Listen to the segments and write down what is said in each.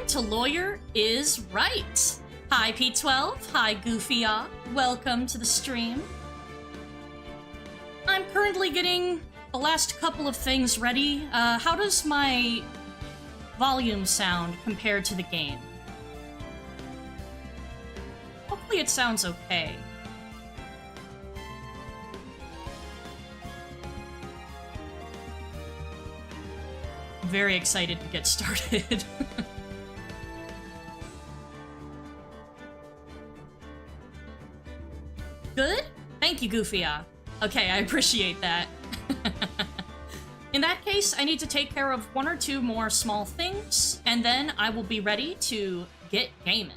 time to Lawyer is Right. Hi P12, hi Goofy-ah, welcome to the stream. I'm currently getting the last couple of things ready. How does my volume sound compared to the game? Hopefully it sounds okay. Very excited to get started. Good? Thank you, Goofy-ah. Okay, I appreciate that. In that case, I need to take care of one or two more small things, and then I will be ready to get gaming.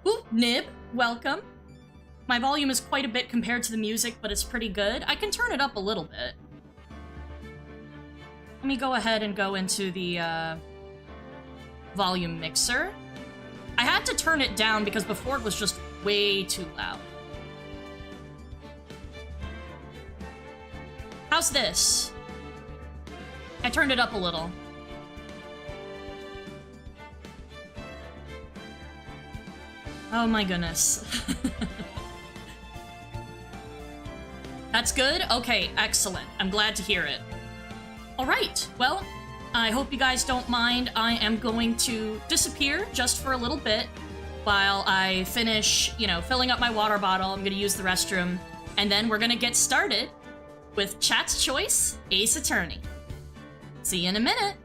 Ooh, Nib, welcome. My volume is quite a bit compared to the music, but it's pretty good. I can turn it up a little bit. Let me go ahead and go into the volume mixer. I had to turn it down because before it was just way too loud. How's this? I turned it up a little. Oh my goodness. That's good? Okay, excellent. I'm glad to hear it. Alright, well, I hope you guys don't mind. I am going to disappear just for a little bit while I finish, filling up my water bottle. I'm gonna use the restroom, and then we're gonna get started with Chat's Choice, Ace Attorney. See you in a minute.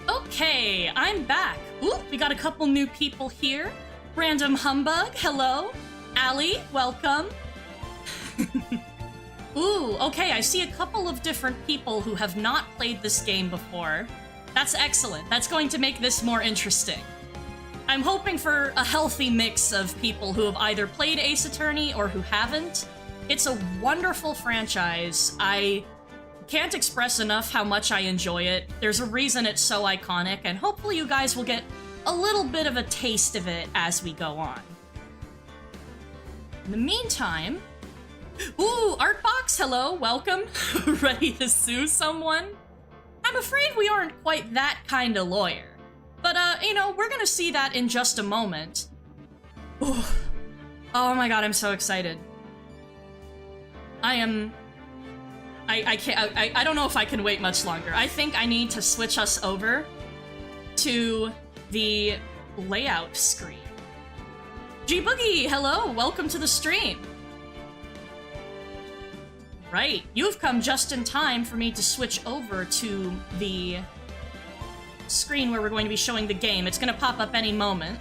Okay, I'm back. Ooh, we got a couple new people here. Random Humbug, hello. Allie, welcome. Ooh, okay, I see a couple of different people who have not played this game before. That's excellent. That's going to make this more interesting. I'm hoping for a healthy mix of people who have either played Ace Attorney or who haven't. It's a wonderful franchise. I can't express enough how much I enjoy it. There's a reason it's so iconic, and hopefully you guys will get a little bit of a taste of it as we go on. In the meantime... Ooh, Artbox, hello, welcome. Ready to sue someone? I'm afraid we aren't quite that kind of lawyer. But, you know, we're gonna see that in just a moment. Ooh. Oh my god, I'm so excited. I don't know if I can wait much longer. I think I need to switch us over to the layout screen. G-Boogie, hello, welcome to the stream. Right, you've come just in time for me to switch over to the screen where we're going to be showing the game. It's gonna pop up any moment.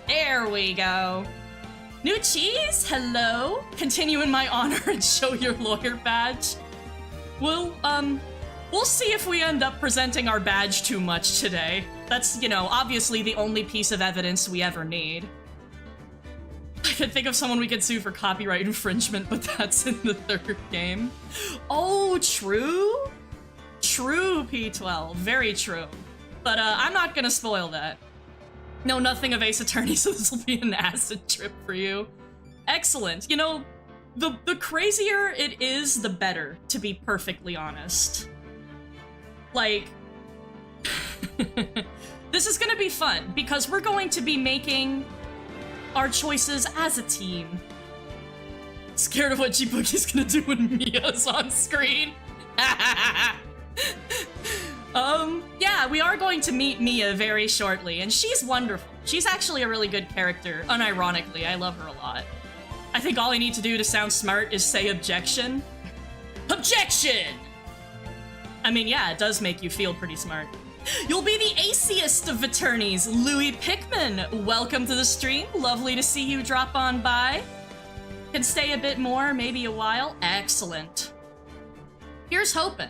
There we go. New Cheese, hello. Continue in my honor and show your lawyer badge. We'll see if we end up presenting our badge too much today. That's, you know, obviously the only piece of evidence we ever need. I could think of someone we could sue for copyright infringement, but that's in the third game. Oh, true? True, P12. Very true. But, I'm not gonna spoil that. Know nothing of Ace Attorney, so this will be an acid trip for you. Excellent. You know, the crazier it is, the better, to be perfectly honest. Like... This is gonna be fun, because we're going to be making our choices as a team. Scared of what G-Boogie's gonna do when Mia's on screen. Yeah, we are going to meet Mia very shortly, and she's wonderful. She's actually a really good character, unironically. I love her a lot. I think all I need to do to sound smart is say objection. Objection! I mean, yeah, it does make you feel pretty smart. You'll be the aciest of attorneys, Louis Pickman. Welcome to the stream. Lovely to see you drop on by. Can stay a bit more, maybe a while. Excellent. Here's hoping.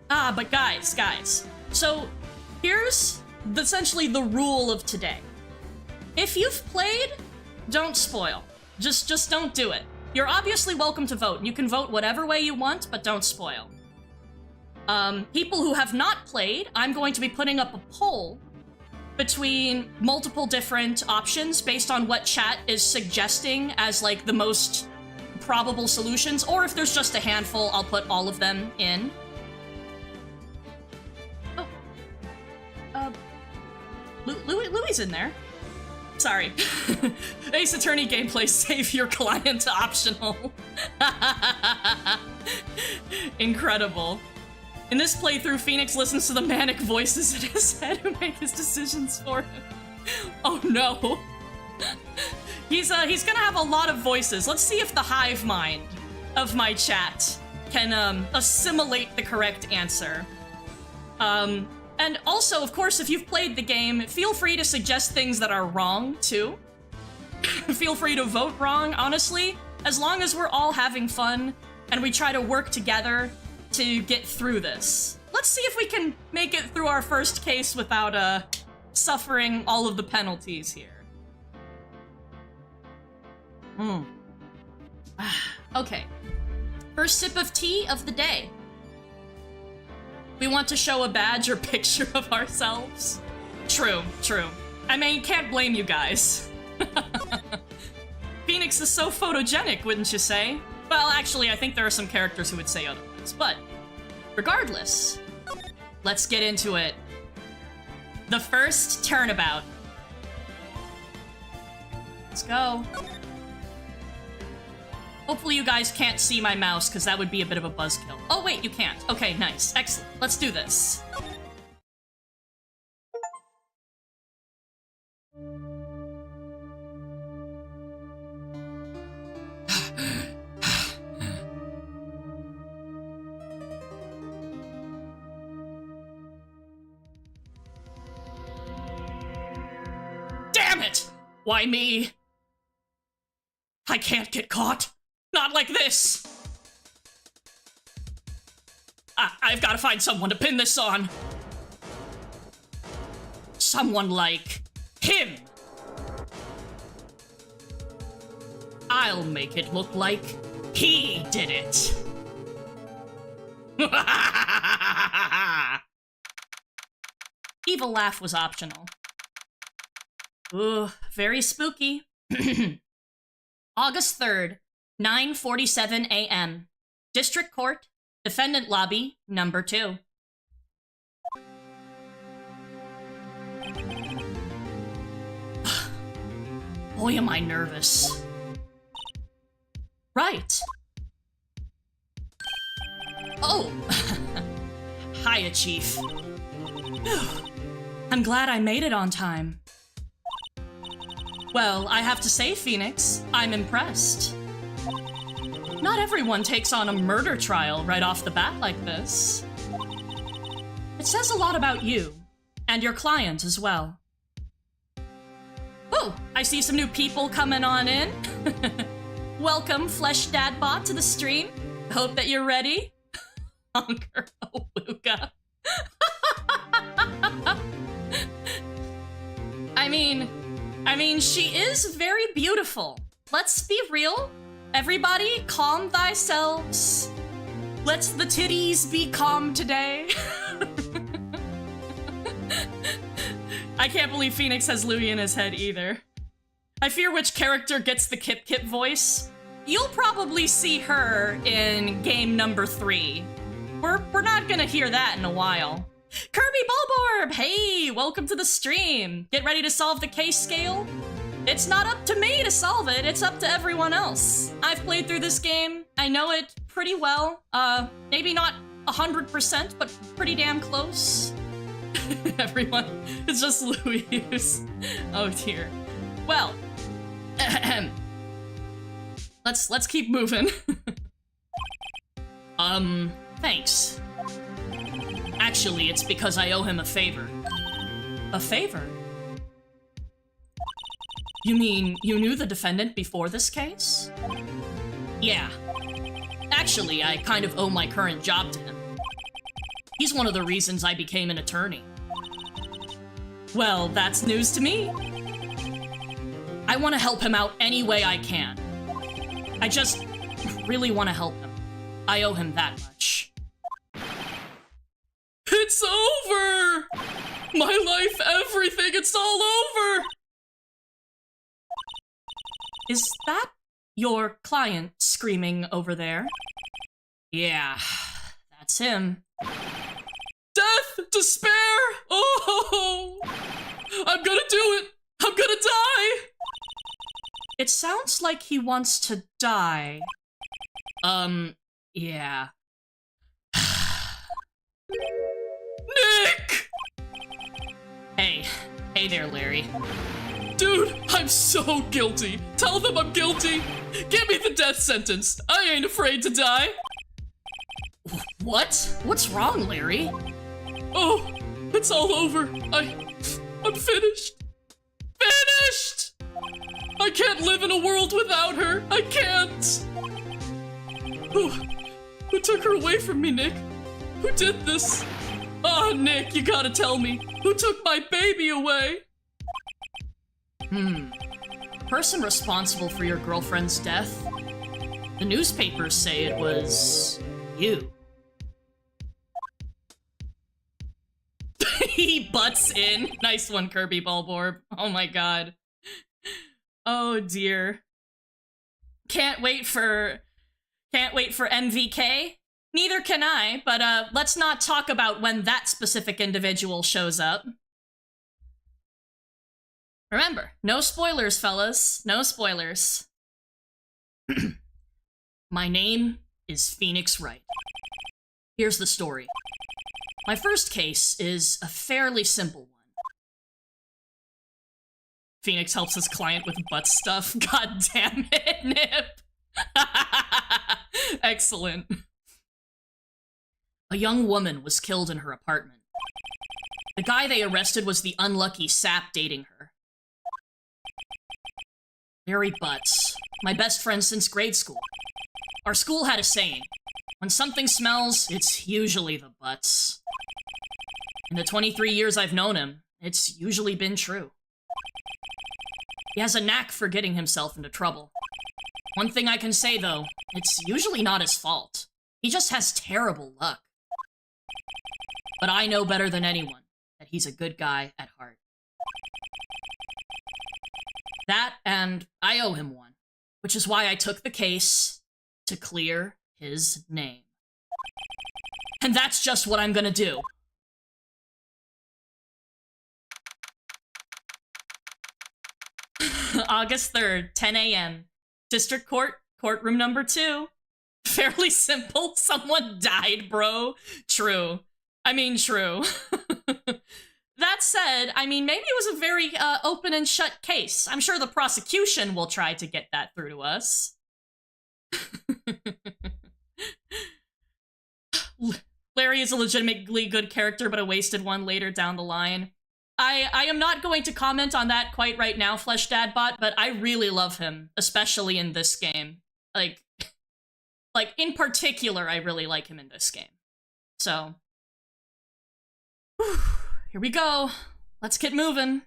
But guys. So, here's essentially the rule of today. If you've played, don't spoil. Just don't do it. You're obviously welcome to vote. You can vote whatever way you want, but don't spoil. People who have not played, I'm going to be putting up a poll between multiple different options based on what chat is suggesting as, like, the most probable solutions, or if there's just a handful, I'll put all of them in. Louis in there. Sorry. Ace Attorney gameplay, save your client optional. Incredible. In this playthrough, Phoenix listens to the manic voices in his head who make his decisions for him. Oh no. He's gonna have a lot of voices. Let's see if the hive mind of my chat can assimilate the correct answer. And also, of course, if you've played the game, feel free to suggest things that are wrong, too. Feel free to vote wrong, honestly. As long as we're all having fun, and we try to work together to get through this. Let's see if we can make it through our first case without, suffering all of the penalties here. Okay. First sip of tea of the day. We want to show a badge or picture of ourselves. True. I mean, can't blame you guys. Phoenix is so photogenic, wouldn't you say? Well, actually, I think there are some characters who would say otherwise, but regardless, let's get into it. The first turnabout. Let's go. Hopefully you guys can't see my mouse, because that would be a bit of a buzzkill. Oh wait, you can't. Okay, nice. Excellent. Let's do this. Damn it! Why me? I can't get caught. Not like this! I've got to find someone to pin this on. Someone like him. I'll make it look like he did it. Evil laugh was optional. Ooh, very spooky. August 3rd, 9:47 a.m. District Court, Defendant Lobby, number 2. Boy, am I nervous. Right. Oh. Hiya, Chief. I'm glad I made it on time. Well, I have to say, Phoenix, I'm impressed. Not everyone takes on a murder trial right off the bat like this. It says a lot about you, and your client as well. Oh, I see some new people coming on in. Welcome, Flesh Dad Bot, to the stream. Hope that you're ready. Honker Awuga. I mean, she is very beautiful. Let's be real. Everybody, calm thyselves. Let's the titties be calm today. I can't believe Phoenix has Louis in his head either. I fear which character gets the Kip Kip voice. You'll probably see her in game number 3. We're not gonna hear that in a while. Kirby Bulborb! Hey, welcome to the stream. Get ready to solve the case scale. It's not up to me to solve it, it's up to everyone else. I've played through this game. I know it pretty well. Maybe not 100%, but pretty damn close. Everyone, it's just Louise. Oh dear. Well, let's keep moving. Thanks. Actually, it's because I owe him a favor. A favor? You mean you knew the defendant before this case? Yeah. Actually, I kind of owe my current job to him. He's one of the reasons I became an attorney. Well, that's news to me. I want to help him out any way I can. I just really want to help him. I owe him that much. It's over! My life, everything, it's all over! Is that your client screaming over there? Yeah, that's him. Death! Despair! Oh! I'm gonna do it! I'm gonna die! It sounds like he wants to die. Yeah. Nick! Hey there, Larry. Dude, I'm so guilty. Tell them I'm guilty. Give me the death sentence. I ain't afraid to die. What? What's wrong, Larry? Oh, it's all over. I'm finished. Finished! I can't live in a world without her. I can't. Who took her away from me, Nick? Who did this? Oh, Nick, you gotta tell me. Who took my baby away? The person responsible for your girlfriend's death? The newspapers say it was you. He butts in. Nice one, Kirby Bulborb. Oh my god. Oh dear. Can't wait for MVK. Neither can I, but let's not talk about when that specific individual shows up. Remember, no spoilers, fellas. No spoilers. My name is Phoenix Wright. Here's the story. My first case is a fairly simple one. Phoenix helps his client with butt stuff. God damn it, Nip. Excellent. A young woman was killed in her apartment. The guy they arrested was the unlucky sap dating her. Larry Butts, my best friend since grade school. Our school had a saying, when something smells, it's usually the butts. In the 23 years I've known him, it's usually been true. He has a knack for getting himself into trouble. One thing I can say, though, it's usually not his fault. He just has terrible luck. But I know better than anyone that he's a good guy at heart. That, and I owe him one, which is why I took the case to clear his name. And that's just what I'm gonna do. August 3rd, 10 a.m. District Court, courtroom number 2. Fairly simple. Someone died, bro. True. I mean, true. That said, I mean, maybe it was a very open and shut case. I'm sure the prosecution will try to get that through to us. Larry is a legitimately good character, but a wasted one later down the line. I am not going to comment on that quite right now, Flesh Dadbot, but I really love him, especially in this game. Like, in particular, I really like him in this game. So, whew, here we go. Let's get moving.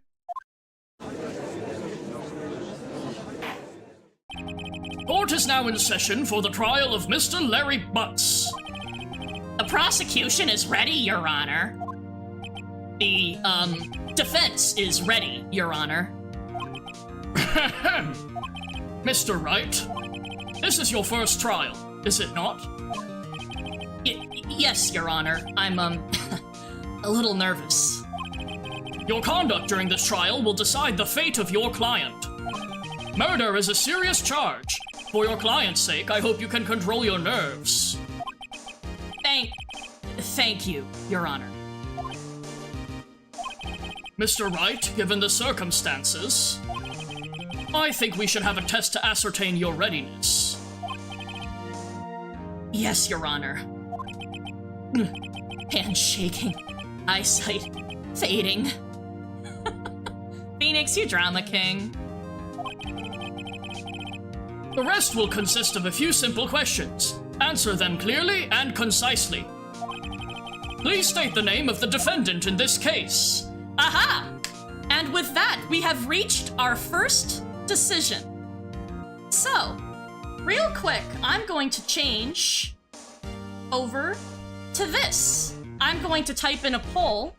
Court is now in session for the trial of Mr. Larry Butts. The prosecution is ready, Your Honor. The, defense is ready, Your Honor. Mr. Wright, this is your first trial, is it not? Yes, Your Honor. I'm, a little nervous. Your conduct during this trial will decide the fate of your client. Murder is a serious charge. For your client's sake, I hope you can control your nerves. Thank you, Your Honor. Mr. Wright, given the circumstances, I think we should have a test to ascertain your readiness. Yes, Your Honor. Hand shaking, eyesight fading. Phoenix, you drama king. The rest will consist of a few simple questions. Answer them clearly and concisely. Please state the name of the defendant in this case. Aha! And with that, we have reached our first decision. So, real quick, I'm going to change over to this. I'm going to type in a poll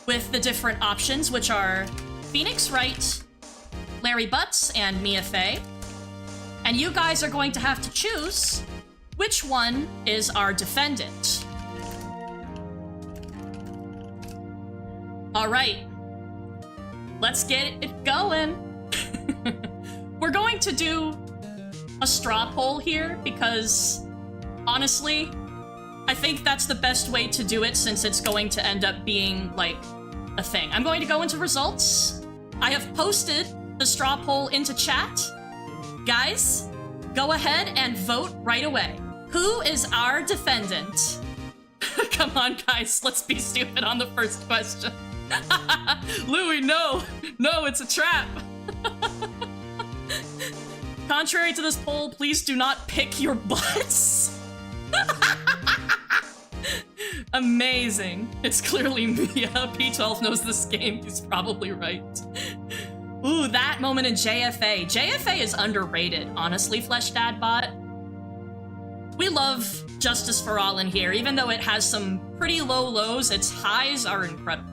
with the different options, which are Phoenix Wright, Larry Butts, and Mia Fey. And you guys are going to have to choose which one is our defendant. All right, let's get it going. We're going to do a straw poll here because, honestly, I think that's the best way to do it since it's going to end up being, like, a thing. I'm going to go into results. I have posted the straw poll into chat. Guys, go ahead and vote right away. Who is our defendant? Come on, guys, let's be stupid on the first question. Louis, no! No, it's a trap! Contrary to this poll, please do not pick your butts. Amazing. It's clearly Mia. P12 knows this game. He's probably right. Ooh, that moment in JFA. JFA is underrated, honestly, Flesh Dadbot. We love Justice for All in here. Even though it has some pretty low lows, its highs are incredible.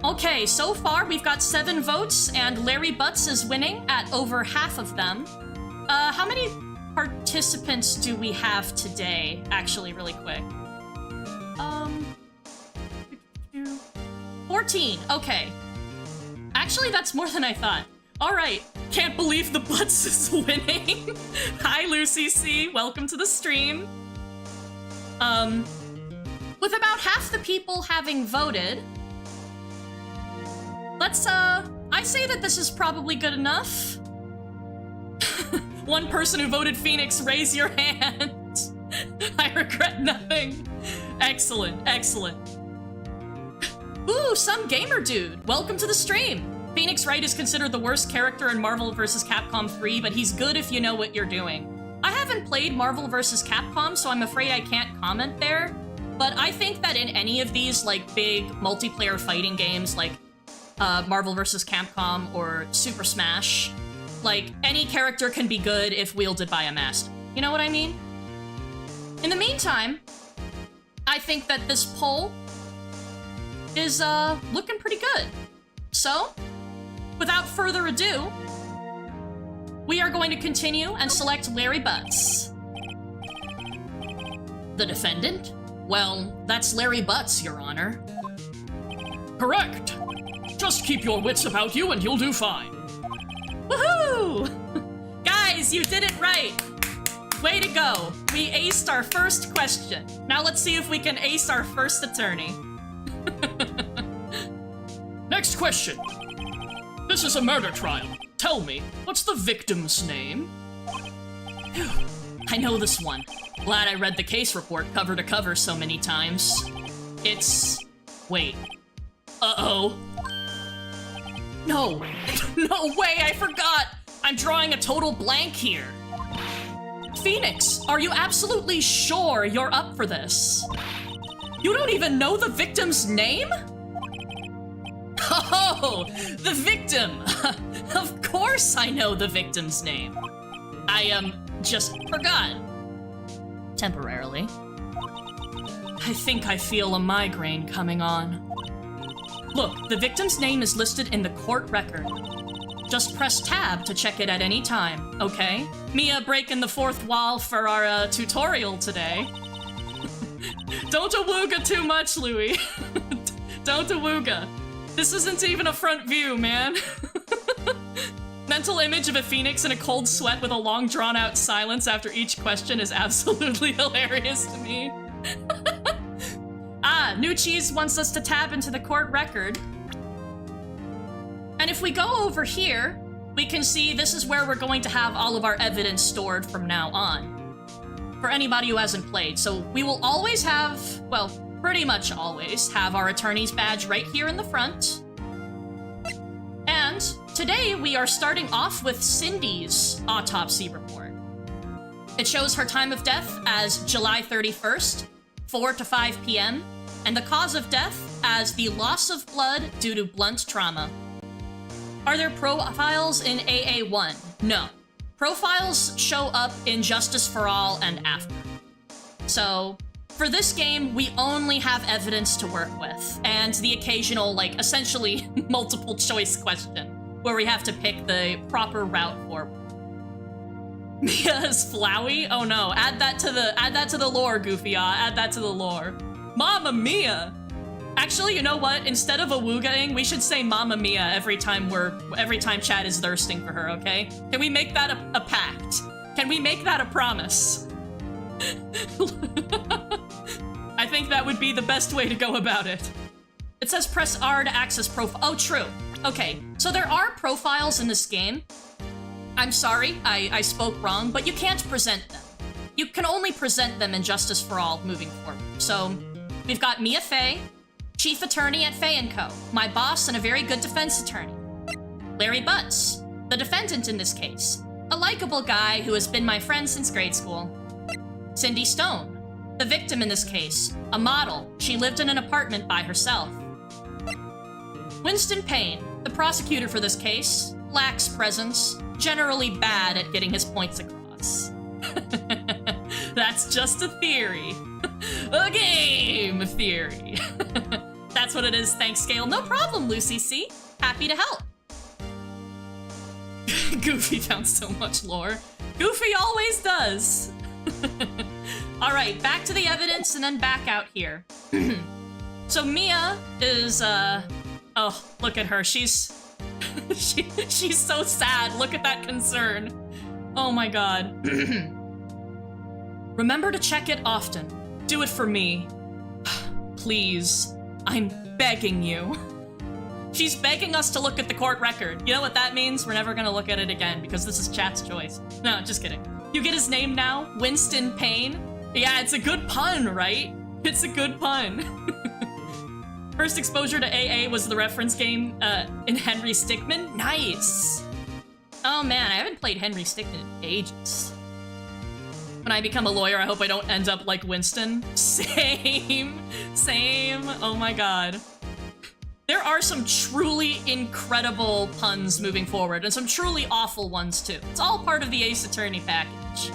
Okay, so far we've got 7 votes, and Larry Butts is winning at over half of them. How many participants do we have today? Actually, really quick. 14, okay. Actually, that's more than I thought. All right, can't believe the Butts is winning. Hi, Lucy C, welcome to the stream. With about half the people having voted, let's, I say that this is probably good enough. One person who voted Phoenix, raise your hand. I regret nothing. Excellent, excellent. Ooh, some gamer dude. Welcome to the stream. Phoenix Wright is considered the worst character in Marvel vs. Capcom 3, but he's good if you know what you're doing. I haven't played Marvel vs. Capcom, so I'm afraid I can't comment there. But I think that in any of these, like, big multiplayer fighting games, like Marvel vs. Capcom or Super Smash, like, any character can be good if wielded by a master. You know what I mean? In the meantime, I I think that this poll is looking pretty good. So, without further ado, we are going to continue and select Larry Butts. The defendant? Well, that's Larry Butts, Your Honor. Correct. Just keep your wits about you and you'll do fine. Woohoo! Guys, you did it right! Way to go! We aced our first question. Now let's see if we can ace our first attorney. Next question. This is a murder trial. Tell me, what's the victim's name? I know this one. Glad I read the case report cover to cover so many times. It's... wait. Uh-oh. No. No way, I forgot! I'm drawing a total blank here. Phoenix, are you absolutely sure you're up for this? You don't even know the victim's name? Oh, the victim! Of course I know the victim's name. I, just forgot. Temporarily. I think I feel a migraine coming on. Look, the victim's name is listed in the court record. Just press tab to check it at any time, okay? Mia breaking the fourth wall for our tutorial today. Don't awooga too much, Louie. Don't awooga. This isn't even a front view, man. Mental image of a phoenix in a cold sweat with a long drawn-out silence after each question is absolutely hilarious to me. New Cheese wants us to tab into the court record. And if we go over here, we can see this is where we're going to have all of our evidence stored from now on. For anybody who hasn't played. So we will always have, well, pretty much always have our attorney's badge right here in the front. And today we are starting off with Cindy's autopsy report. It shows her time of death as July 31st, 4 to 5 p.m., and the cause of death as the loss of blood due to blunt trauma. Are there profiles in AA1? No. Profiles show up in Justice for All and after. So, for this game, we only have evidence to work with, and the occasional, like, essentially multiple choice question, where we have to pick the proper route forward. Mia is flowy? Oh no, add that to the lore, Goofy. Add that to the lore. Mamma Mia! Actually, you know what? Instead of awoogaing, we should say Mamma Mia every time Chad is thirsting for her, okay? Can we make that a pact? Can we make that a promise? I think that would be the best way to go about it. It says press R to access profile. Oh, true. Okay, so there are profiles in this game. I'm sorry, I spoke wrong, but you can't present them. You can only present them in Justice for All moving forward. So, we've got Mia Fey, Chief Attorney at Fey & Co., my boss and a very good defense attorney. Larry Butts, the defendant in this case, a likable guy who has been my friend since grade school. Cindy Stone, the victim in this case, a model. She lived in an apartment by herself. Winston Payne, the prosecutor for this case, lacks presence, generally bad at getting his points across. That's just a theory. A game theory. That's what it is, thanks, Scale. No problem, Lucy C. Happy to help. Goofy found so much lore. Goofy always does. All right, back to the evidence and then back out here. So Mia is, oh, look at her. She's so sad. Look at that concern. Oh my god. Remember to check it often. Do it for me. Please. I'm begging you. She's begging us to look at the court record. You know what that means? We're never gonna look at it again because this is chat's choice. No, just kidding. You get his name now? Winston Payne? Yeah, it's a good pun, right? It's a good pun. First exposure to AA was the reference game in Henry Stickmin. Nice. Oh man, I haven't played Henry Stickmin in ages. When I become a lawyer, I hope I don't end up like Winston. Same. Oh my god. There are some truly incredible puns moving forward, and some truly awful ones too. It's all part of the Ace Attorney package.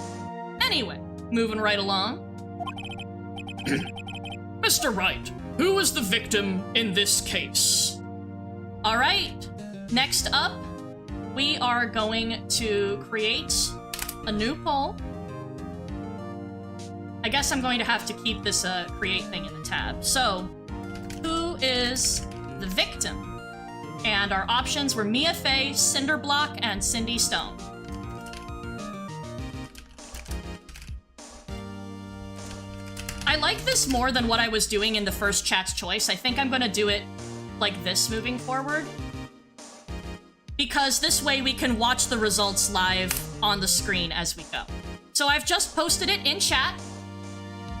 Anyway, moving right along. Mr. Wright, who is the victim in this case? All right, next up, we are going to create a new poll. I guess I'm going to have to keep this create thing in the tab. So, who is the victim? And our options were Mia Fey, Cinderblock, and Cindy Stone. I like this more than what I was doing in the first chat's choice. I think I'm gonna do it like this moving forward. Because this way we can watch the results live on the screen as we go. So I've just posted it in chat.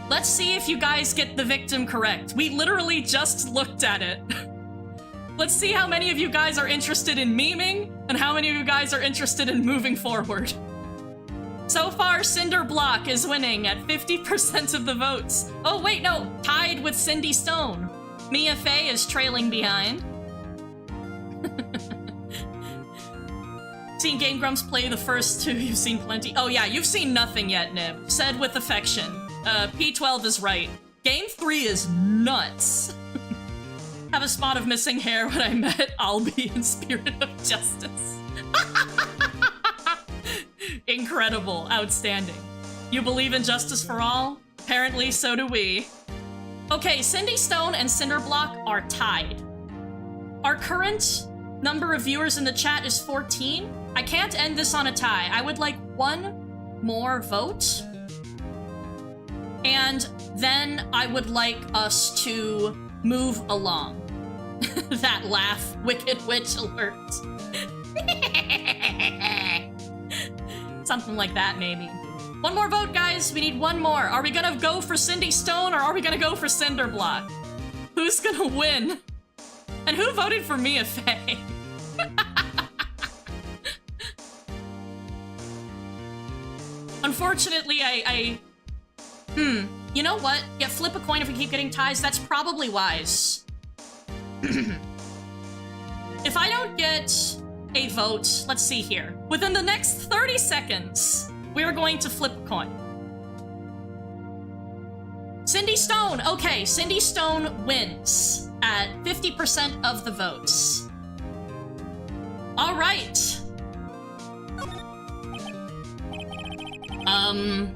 Let's see if you guys get the victim correct. We literally just looked at it. Let's see how many of you guys are interested in memeing and how many of you guys are interested in moving forward. So far, Cinderblock is winning at 50% of the votes. Oh wait, no, tied with Cindy Stone. Mia Fey is trailing behind. Seen Game Grumps play the first two, you've seen plenty. Oh yeah, you've seen nothing yet, Nib. Said with affection. P12 is right. Game 3 is nuts. Have a spot of missing hair when I met Albie in Spirit of Justice. Incredible. Outstanding. You believe in justice for all? Apparently, so do we. Okay, Cindy Stone and Cinderblock are tied. Our current number of viewers in the chat is 14. I can't end this on a tie. I would like one more vote. And then I would like us to move along. That laugh, Wicked Witch alert. Something like that, maybe. One more vote, guys. We need one more. Are we gonna go for Cindy Stone or are we gonna go for Cinderblock? Who's gonna win? And who voted for Mia Fey? Unfortunately, you know what? Yeah, flip a coin if we keep getting ties. That's probably wise. If I don't get a vote, let's see here. Within the next 30 seconds, we are going to flip a coin. Cindy Stone. Okay, Cindy Stone wins at 50% of the votes. All right.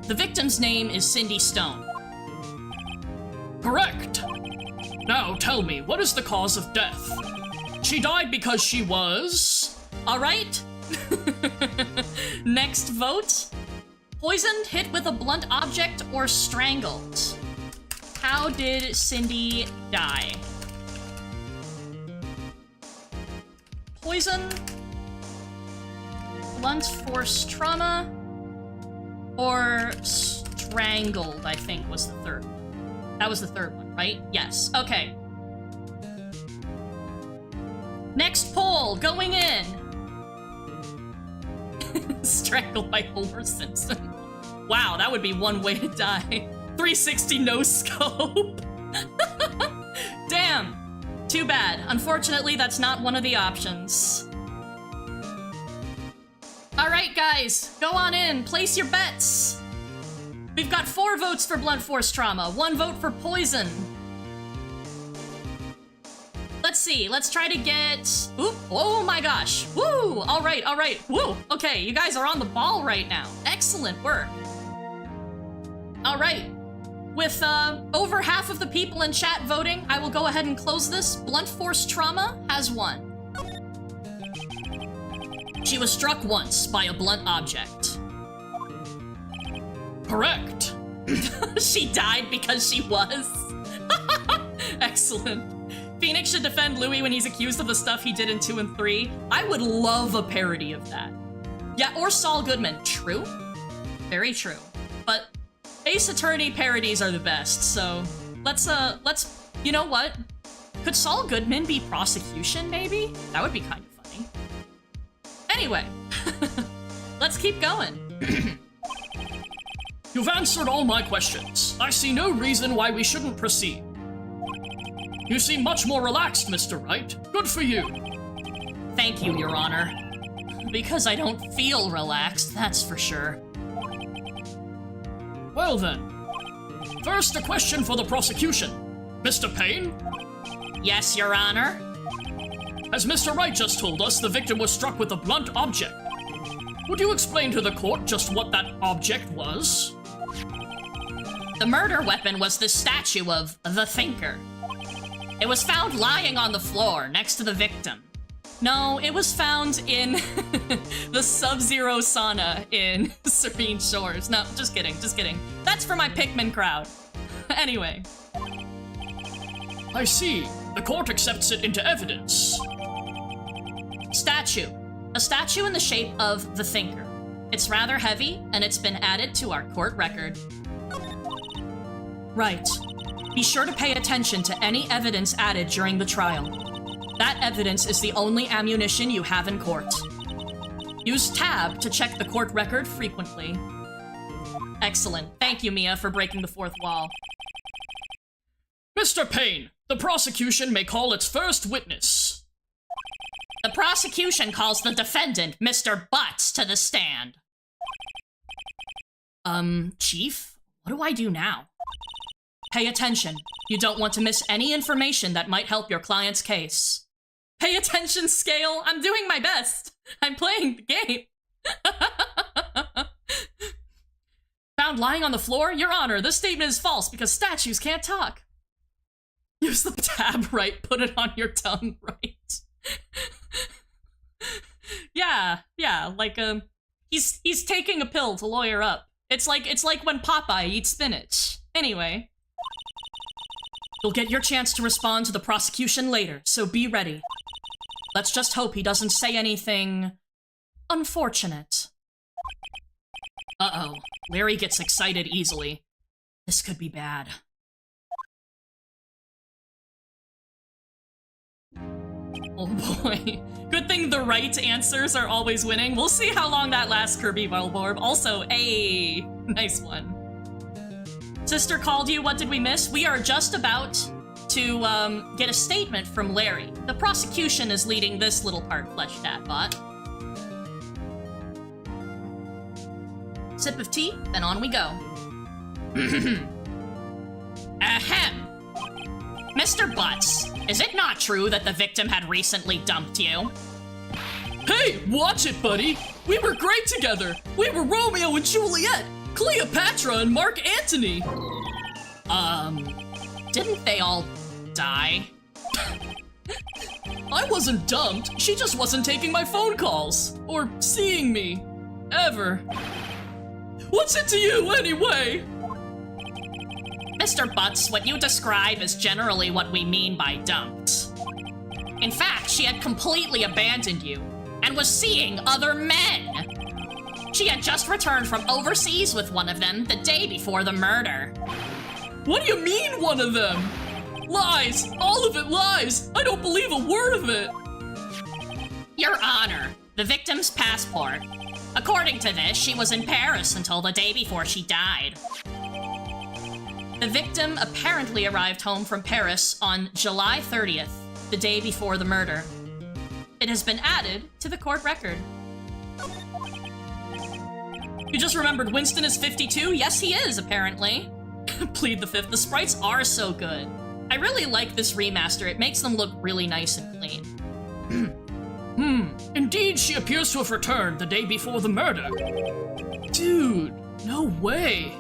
The victim's name is Cindy Stone. Correct. Now tell me, what is the cause of death? She died because she was... All right. Next vote. Poisoned, hit with a blunt object, or strangled. How did Cindy die? Poison, blunt force trauma, or strangled, I think was the third one. That was the third one, right? Yes, okay. Next poll, going in. Strangled by Homer Simpson. Wow, that would be one way to die. 360 no scope. Damn. Too bad. Unfortunately, that's not one of the options. Alright, guys. Go on in. Place your bets. We've got 4 votes for blunt force trauma. 1 vote for poison. Let's see. Let's try to get... Oop. Oh my gosh. Woo. Alright, alright. Woo. Okay, you guys are on the ball right now. Excellent work. Alright. With over half of the people in chat voting, I will go ahead and close this. Blunt force trauma has won. She was struck once by a blunt object. Correct. She died because she was. Excellent. Phoenix should defend Louis when he's accused of the stuff he did in 2 and 3. I would love a parody of that. Yeah, or Saul Goodman. True. Very true. But Ace Attorney parodies are the best, so let's, you know what? Could Saul Goodman be prosecution, maybe? That would be kind of funny. Anyway, let's keep going. You've answered all my questions. I see no reason why we shouldn't proceed. You seem much more relaxed, Mr. Wright. Good for you. Thank you, Your Honor. Because I don't feel relaxed, that's for sure. Well then, first a question for the prosecution. Mr. Payne? Yes, Your Honor. As Mr. Wright just told us, the victim was struck with a blunt object. Would you explain to the court just what that object was? The murder weapon was the statue of the Thinker. It was found lying on the floor next to the victim. No, it was found in the Sub-Zero sauna in Serene Shores. No, just kidding, just kidding. That's for my Pikmin crowd. Anyway. I see. The court accepts it into evidence. Statue. A statue in the shape of the Thinker. It's rather heavy, and it's been added to our court record. Right. Be sure to pay attention to any evidence added during the trial. That evidence is the only ammunition you have in court. Use Tab to check the court record frequently. Excellent. Thank you, Mia, for breaking the fourth wall. Mr. Payne, the prosecution may call its first witness. The prosecution calls the defendant, Mr. Butts, to the stand. Chief? What do I do now? Pay attention. You don't want to miss any information that might help your client's case. Pay attention, Scale. I'm doing my best. I'm playing the game. Found lying on the floor? Your Honor, this statement is false because statues can't talk. Use the tab right, put it on your tongue right. Yeah, like, he's taking a pill to lawyer up. It's like when Popeye eats spinach. Anyway. You'll get your chance to respond to the prosecution later, so be ready. Let's just hope he doesn't say anything unfortunate. Uh-oh. Larry gets excited easily. This could be bad. Oh boy. Good thing the right answers are always winning. We'll see how long that lasts, Kirby Volborb. Also, a nice one. Sister called you, what did we miss? We are just about to get a statement from Larry. The prosecution is leading this little part, Flesh Dat Bot. Sip of tea, then on we go. Ahem. Mr. Butts, is it not true that the victim had recently dumped you? Hey, watch it, buddy! We were great together! We were Romeo and Juliet! Cleopatra and Mark Antony! Didn't they all die? I wasn't dumped, she just wasn't taking my phone calls. Or seeing me. Ever. What's it to you, anyway? Mr. Butts, what you describe is generally what we mean by dumped. In fact, she had completely abandoned you, and was seeing other men. She had just returned from overseas with one of them the day before the murder. What do you mean, one of them? Lies! All of it lies! I don't believe a word of it! Your Honor, the victim's passport. According to this, she was in Paris until the day before she died. The victim apparently arrived home from Paris on July 30th, the day before the murder. It has been added to the court record. You just remembered Winston is 52? Yes, he is, apparently. Plead the fifth. The sprites are so good. I really like this remaster. It makes them look really nice and clean. Indeed, she appears to have returned the day before the murder. Dude, no way.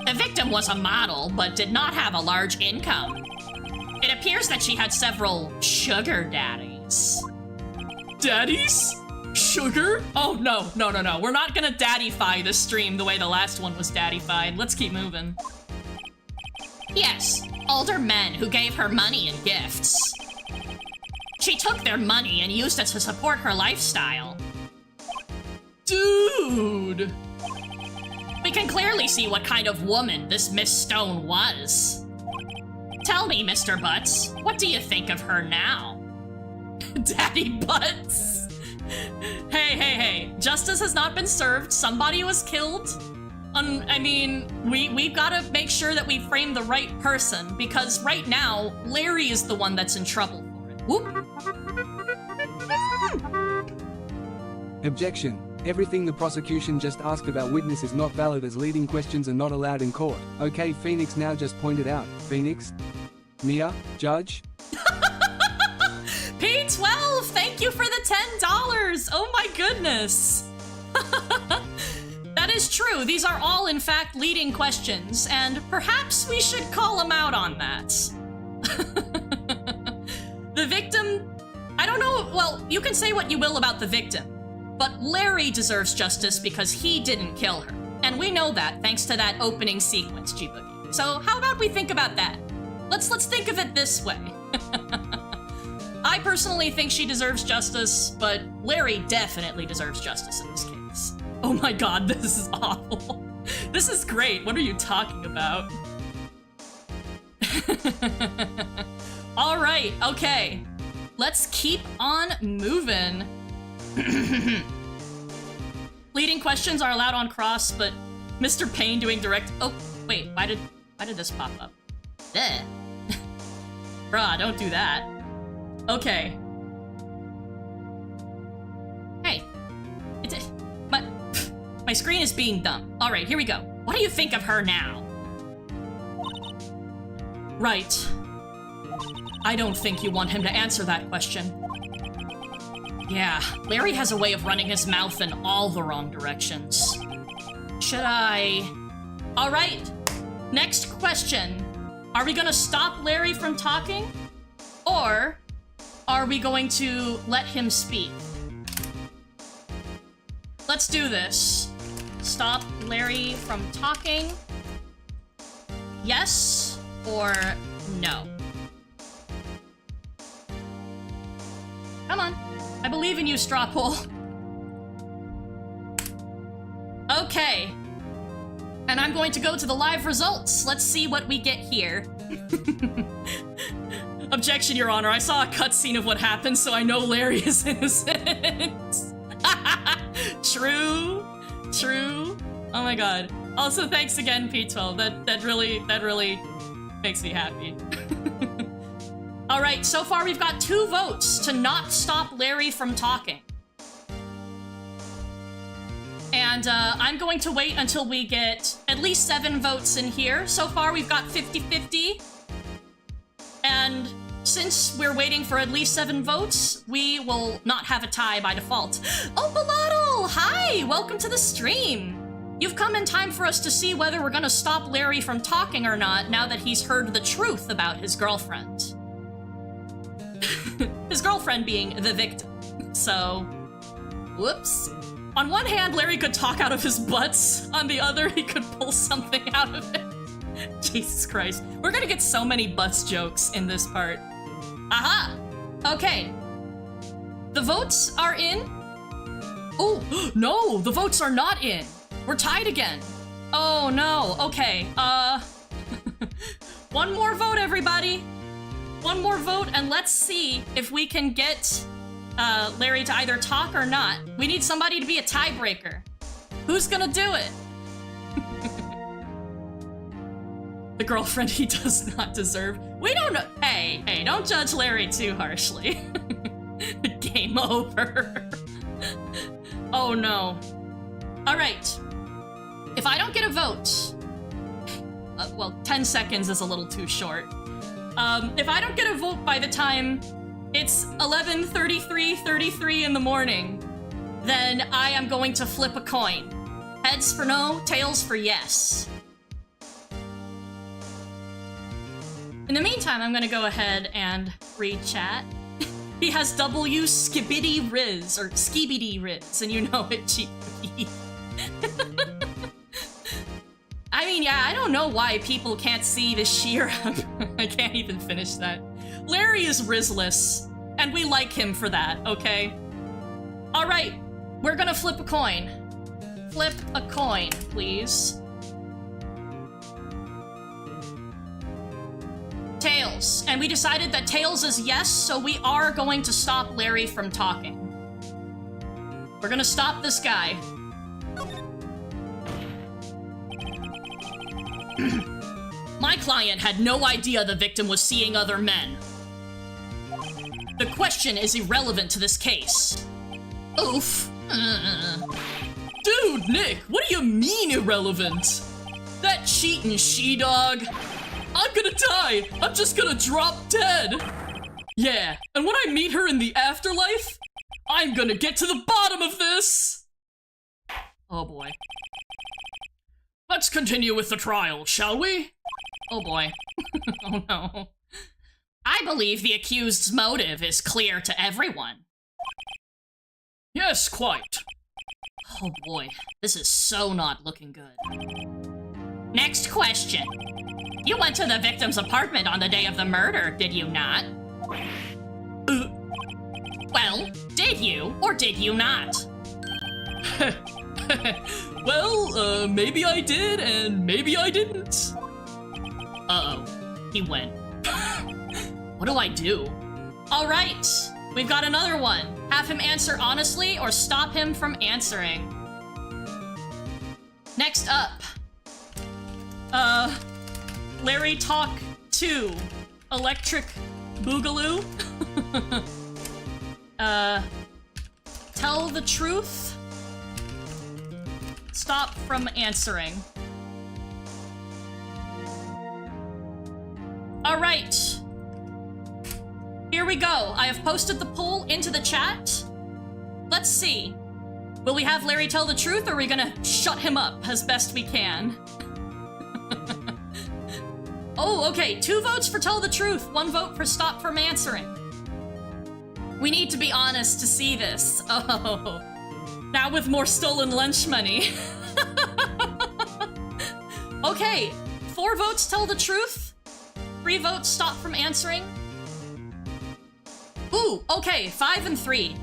The victim was a model, but did not have a large income. It appears that she had several sugar daddies. Daddies? Sugar? Oh, no. We're not gonna daddy-fy this stream the way the last one was daddy-fied. Let's keep moving. Yes, older men who gave her money and gifts. She took their money and used it to support her lifestyle. Dude! We can clearly see what kind of woman this Miss Stone was. Tell me, Mr. Butts, what do you think of her now? Daddy Butts? Hey. Justice has not been served. Somebody was killed. I mean, we've got to make sure that we frame the right person, because right now, Larry is the one that's in trouble for it. Whoop. Objection. Everything the prosecution just asked about witness is not valid as leading questions are not allowed in court. Okay, Phoenix now just pointed out. Phoenix, Mia, Judge. P12, thank you for the $10. Oh my goodness. That is true. These are all, in fact, leading questions, and perhaps we should call him out on that. The victim, I don't know, well, you can say what you will about the victim, but Larry deserves justice because he didn't kill her. And we know that thanks to that opening sequence, G-Boogie. So how about we think about that? Let's think of it this way. I personally think she deserves justice, but Larry definitely deserves justice in this case. Oh my god, this is awful. This is great. What are you talking about? All right, okay. Let's keep on moving. Leading questions are allowed on cross, but Mr. Payne doing direct. Oh, wait, why did this pop up? Eh. Bruh, don't do that. Okay. Hey. My screen is being dumb. All right, here we go. What do you think of her now? Right. I don't think you want him to answer that question. Yeah, Larry has a way of running his mouth in all the wrong directions. Should I... All right, next question. Are we gonna stop Larry from talking? Or are we going to let him speak? Let's do this. Stop Larry from talking. Yes or no? Come on. I believe in you, Strawpool. Okay. And I'm going to go to the live results. Let's see what we get here. Objection, Your Honor. I saw a cutscene of what happened, so I know Larry is innocent. True. True. Oh my god. Also, thanks again, P12. That really makes me happy. All right, so far we've got 2 votes to not stop Larry from talking. And I'm going to wait until we get at least 7 votes in here. So far we've got 50-50. And since we're waiting for at least 7 votes, we will not have a tie by default. Oh, Balotl! Hi! Welcome to the stream! You've come in time for us to see whether we're gonna stop Larry from talking or not now that he's heard the truth about his girlfriend. His girlfriend being the victim. So, whoops. On one hand, Larry could talk out of his butts. On the other, he could pull something out of it. Jesus Christ. We're gonna get so many butts jokes in this part. Aha! Okay. The votes are in. Oh, no, the votes are not in. We're tied again. Oh, no. Okay, one more vote, everybody. One more vote, and let's see if we can get Larry to either talk or not. We need somebody to be a tiebreaker. Who's gonna do it? The girlfriend he does not deserve. We don't know. Hey, don't judge Larry too harshly. Game over. Oh no. All right. If I don't get a vote, well, 10 seconds is a little too short. If I don't get a vote by the time it's 11:33 in the morning, then I am going to flip a coin. Heads for no, tails for yes. In the meantime, I'm gonna go ahead and read chat. He has W Skibidi Riz, or Skibidi Riz, and you know it, GP. I mean, yeah, I don't know why people can't see the sheer. I can't even finish that. Larry is Rizless, and we like him for that, okay? All right, we're gonna flip a coin. Flip a coin, please. Tails, and we decided that tails is yes, so we are going to stop Larry from talking. We're gonna stop this guy. My client had no idea the victim was seeing other men. The question is irrelevant to this case. Oof. Dude, Nick, what do you mean irrelevant? That cheatin' she-dog. I'm gonna die! I'm just gonna drop dead! Yeah, and when I meet her in the afterlife, I'm gonna get to the bottom of this! Oh boy. Let's continue with the trial, shall we? Oh boy. Oh no. I believe the accused's motive is clear to everyone. Yes, quite. Oh boy, this is so not looking good. Next question. You went to the victim's apartment on the day of the murder, did you not? Well, did you or did you not? Well, maybe I did and maybe I didn't. Uh-oh, he went. What do I do? All right, we've got another one. Have him answer honestly or stop him from answering. Next up. Larry Talk 2. Electric Boogaloo. Tell the truth. Stop from answering. All right. Here we go. I have posted the poll into the chat. Let's see. Will we have Larry tell the truth, or are we gonna shut him up as best we can? Oh, okay. 2 votes for tell the truth, 1 vote for stop from answering. We need to be honest to see this. Oh. Now with more stolen lunch money. Okay. 4 votes tell the truth. 3 votes stop from answering. Ooh, okay, 5 and 3.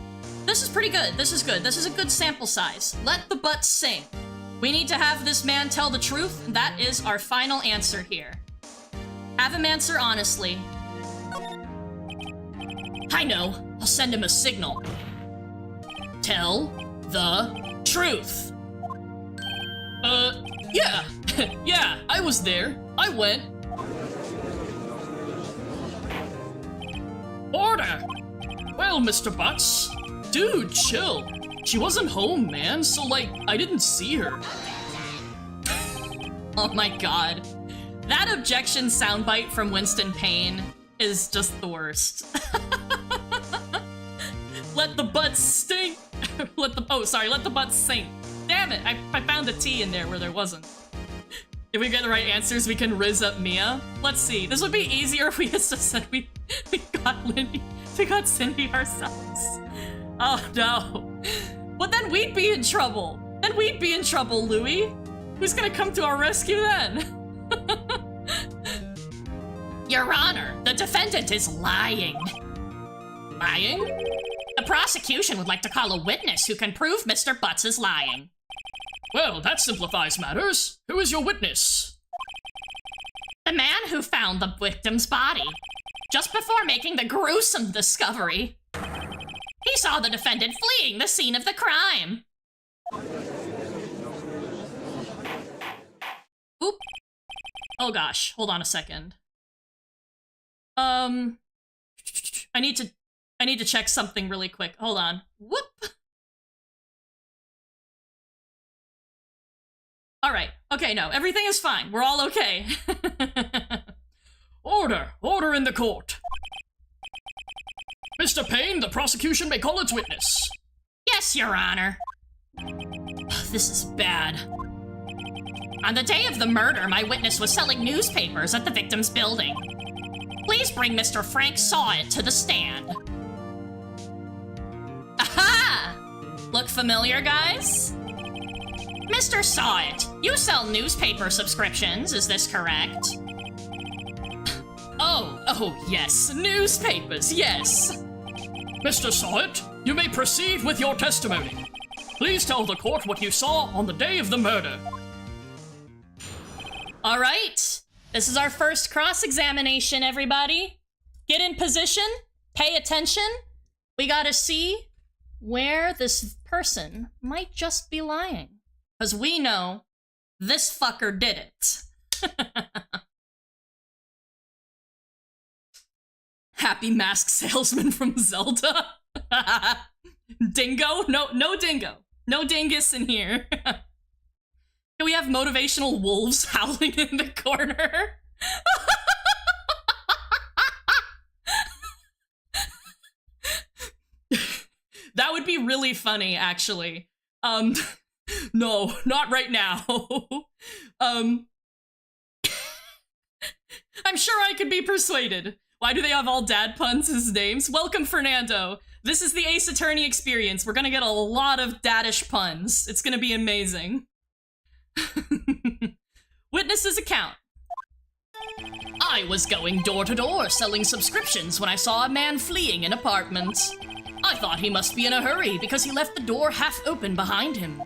This is pretty good. This is good. This is a good sample size. Let the butts sing. We need to have this man tell the truth, and that is our final answer here. Have him answer honestly. I know. I'll send him a signal. Tell the truth. Yeah. Yeah, I was there. I went. Order! Well, Mr. Butts. Dude, chill. She wasn't home, man, so, like, I didn't see her. Oh my god. That objection soundbite from Winston Payne is just the worst. Let the butts stink. Let the butts sink. Damn it, I found a T in there where there wasn't. If we get the right answers, we can rizz up Mia. Let's see. This would be easier if we just said we got Lindy. We got Cindy ourselves. Oh no. But then we'd be in trouble. Then we'd be in trouble, Louis. Who's gonna come to our rescue then? Your Honor, the defendant is lying. Lying? The prosecution would like to call a witness who can prove Mr. Butts is lying. Well, that simplifies matters. Who is your witness? The man who found the victim's body. Just before making the gruesome discovery. He saw the defendant fleeing the scene of the crime. Oop. Oh gosh, hold on a second. I need to check something really quick. Hold on. Whoop. All right. Okay, no, everything is fine. We're all okay. Order! Order in the court! Mr. Payne, the prosecution may call its witness. Yes, Your Honor. This is bad. On the day of the murder, my witness was selling newspapers at the victim's building. Please bring Mr. Frank Sawit to the stand. Aha! Look familiar, guys? Mr. Sawit, you sell newspaper subscriptions, is this correct? Oh, yes, newspapers, yes. Mr. Sawit, you may proceed with your testimony. Please tell the court what you saw on the day of the murder. All right, this is our first cross-examination, everybody. Get in position, pay attention. We gotta see where this person might just be lying. Because we know this fucker did it. Happy mask salesman from Zelda. Dingo? No dingo. No dingus in here. Can we have motivational wolves howling in the corner? That would be really funny, actually. No, not right now. I'm sure I could be persuaded. Why do they have all dad puns as names? Welcome, Fernando. This is the Ace Attorney experience. We're gonna get a lot of daddish puns. It's gonna be amazing. Witness's account. I was going door to door selling subscriptions when I saw a man fleeing an apartment. I thought he must be in a hurry because he left the door half open behind him.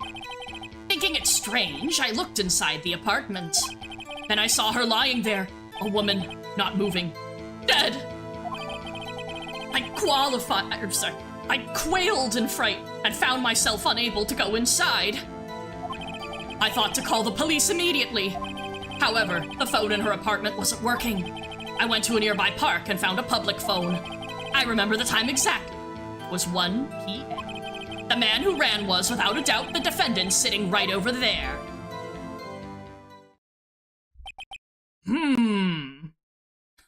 Thinking it strange, I looked inside the apartment. Then I saw her lying there, a woman, not moving, dead. I quailed in fright and found myself unable to go inside. I thought to call the police immediately. However, the phone in her apartment wasn't working. I went to a nearby park and found a public phone. I remember the time exactly. It was 1 p.m. The man who ran was, without a doubt, the defendant sitting right over there.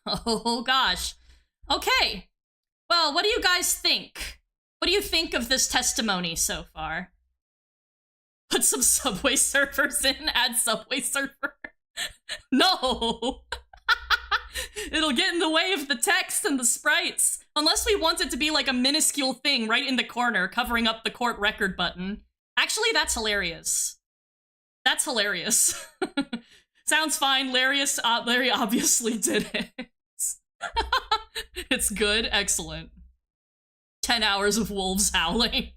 Oh gosh. Okay. Well, what do you guys think? What do you think of this testimony so far? Put some Subway Surfers in, add Subway Surfer. No! It'll get in the way of the text and the sprites. Unless we want it to be like a minuscule thing right in the corner covering up the court record button. Actually, that's hilarious. That's hilarious. Sounds fine. Larry obviously did it. It's good. Excellent. 10 hours of wolves howling.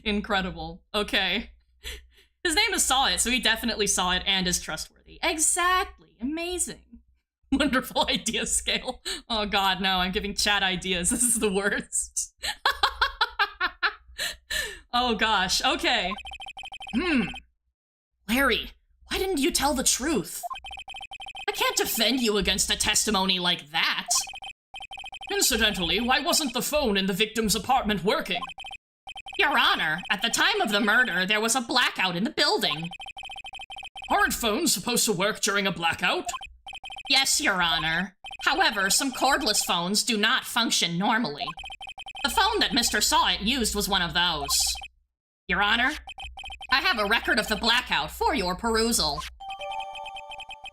Incredible. Okay. His name is Saw It, so he definitely saw it and is trustworthy. Exactly. Amazing. Wonderful idea scale. Oh god, no, I'm giving chat ideas. This is the worst. Oh gosh, okay. Larry, why didn't you tell the truth? I can't defend you against a testimony like that. Incidentally, why wasn't the phone in the victim's apartment working? Your Honor, at the time of the murder, there was a blackout in the building. Aren't phones supposed to work during a blackout? Yes, Your Honor. However, some cordless phones do not function normally. The phone that Mr. Saw It used was one of those. Your Honor, I have a record of the blackout for your perusal.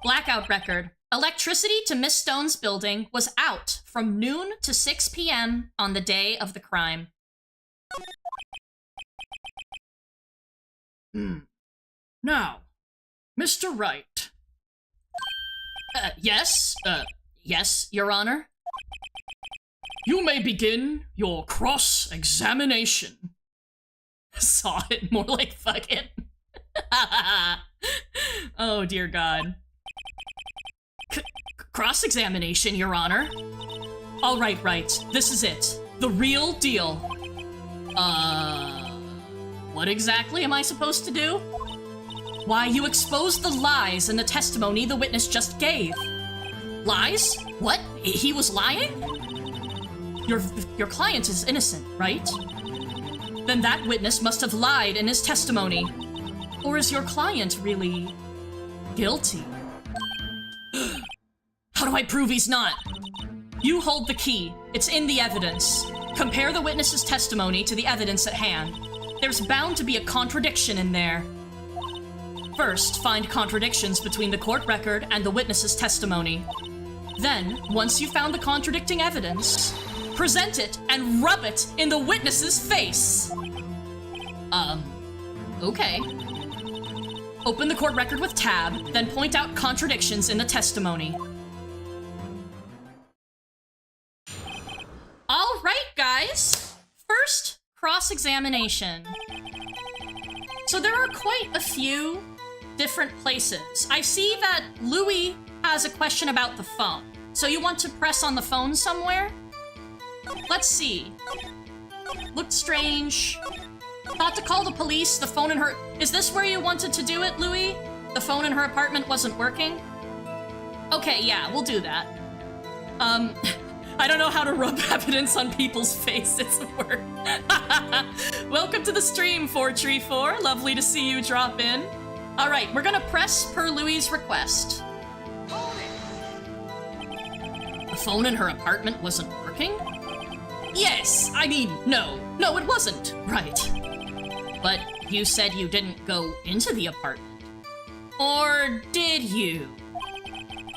Blackout record. Electricity to Miss Stone's building was out from noon to 6 p.m. on the day of the crime. Now, Mr. Wright. Yes, Your Honor. You may begin your cross-examination. Saw it, more like fuck it. Oh, dear God. Cross-examination, Your Honor. All right, this is it. The real deal. What exactly am I supposed to do? Why, you exposed the lies in the testimony the witness just gave. Lies? What? He was lying? Your client is innocent, right? Then that witness must have lied in his testimony. Or is your client really guilty? How do I prove he's not? You hold the key. It's in the evidence. Compare the witness's testimony to the evidence at hand. There's bound to be a contradiction in there. First, find contradictions between the court record and the witness's testimony. Then, once you found the contradicting evidence, present it and rub it in the witness's face. Okay. Open the court record with tab, then point out contradictions in the testimony. All right, guys. First, cross-examination. So there are quite a few different places. I see that Louis has a question about the phone. So you want to press on the phone somewhere? Let's see. Looked strange. Thought to call the police, the phone in her... Is this where you wanted to do it, Louis? The phone in her apartment wasn't working? Okay, yeah, we'll do that. I don't know how to rub evidence on people's faces. Word. Welcome to the stream, 4Tree4. Lovely to see you drop in. All right, we're gonna press per Louis' request. The phone in her apartment wasn't working? Yes, I mean, no. No, it wasn't. Right. But you said you didn't go into the apartment. Or did you?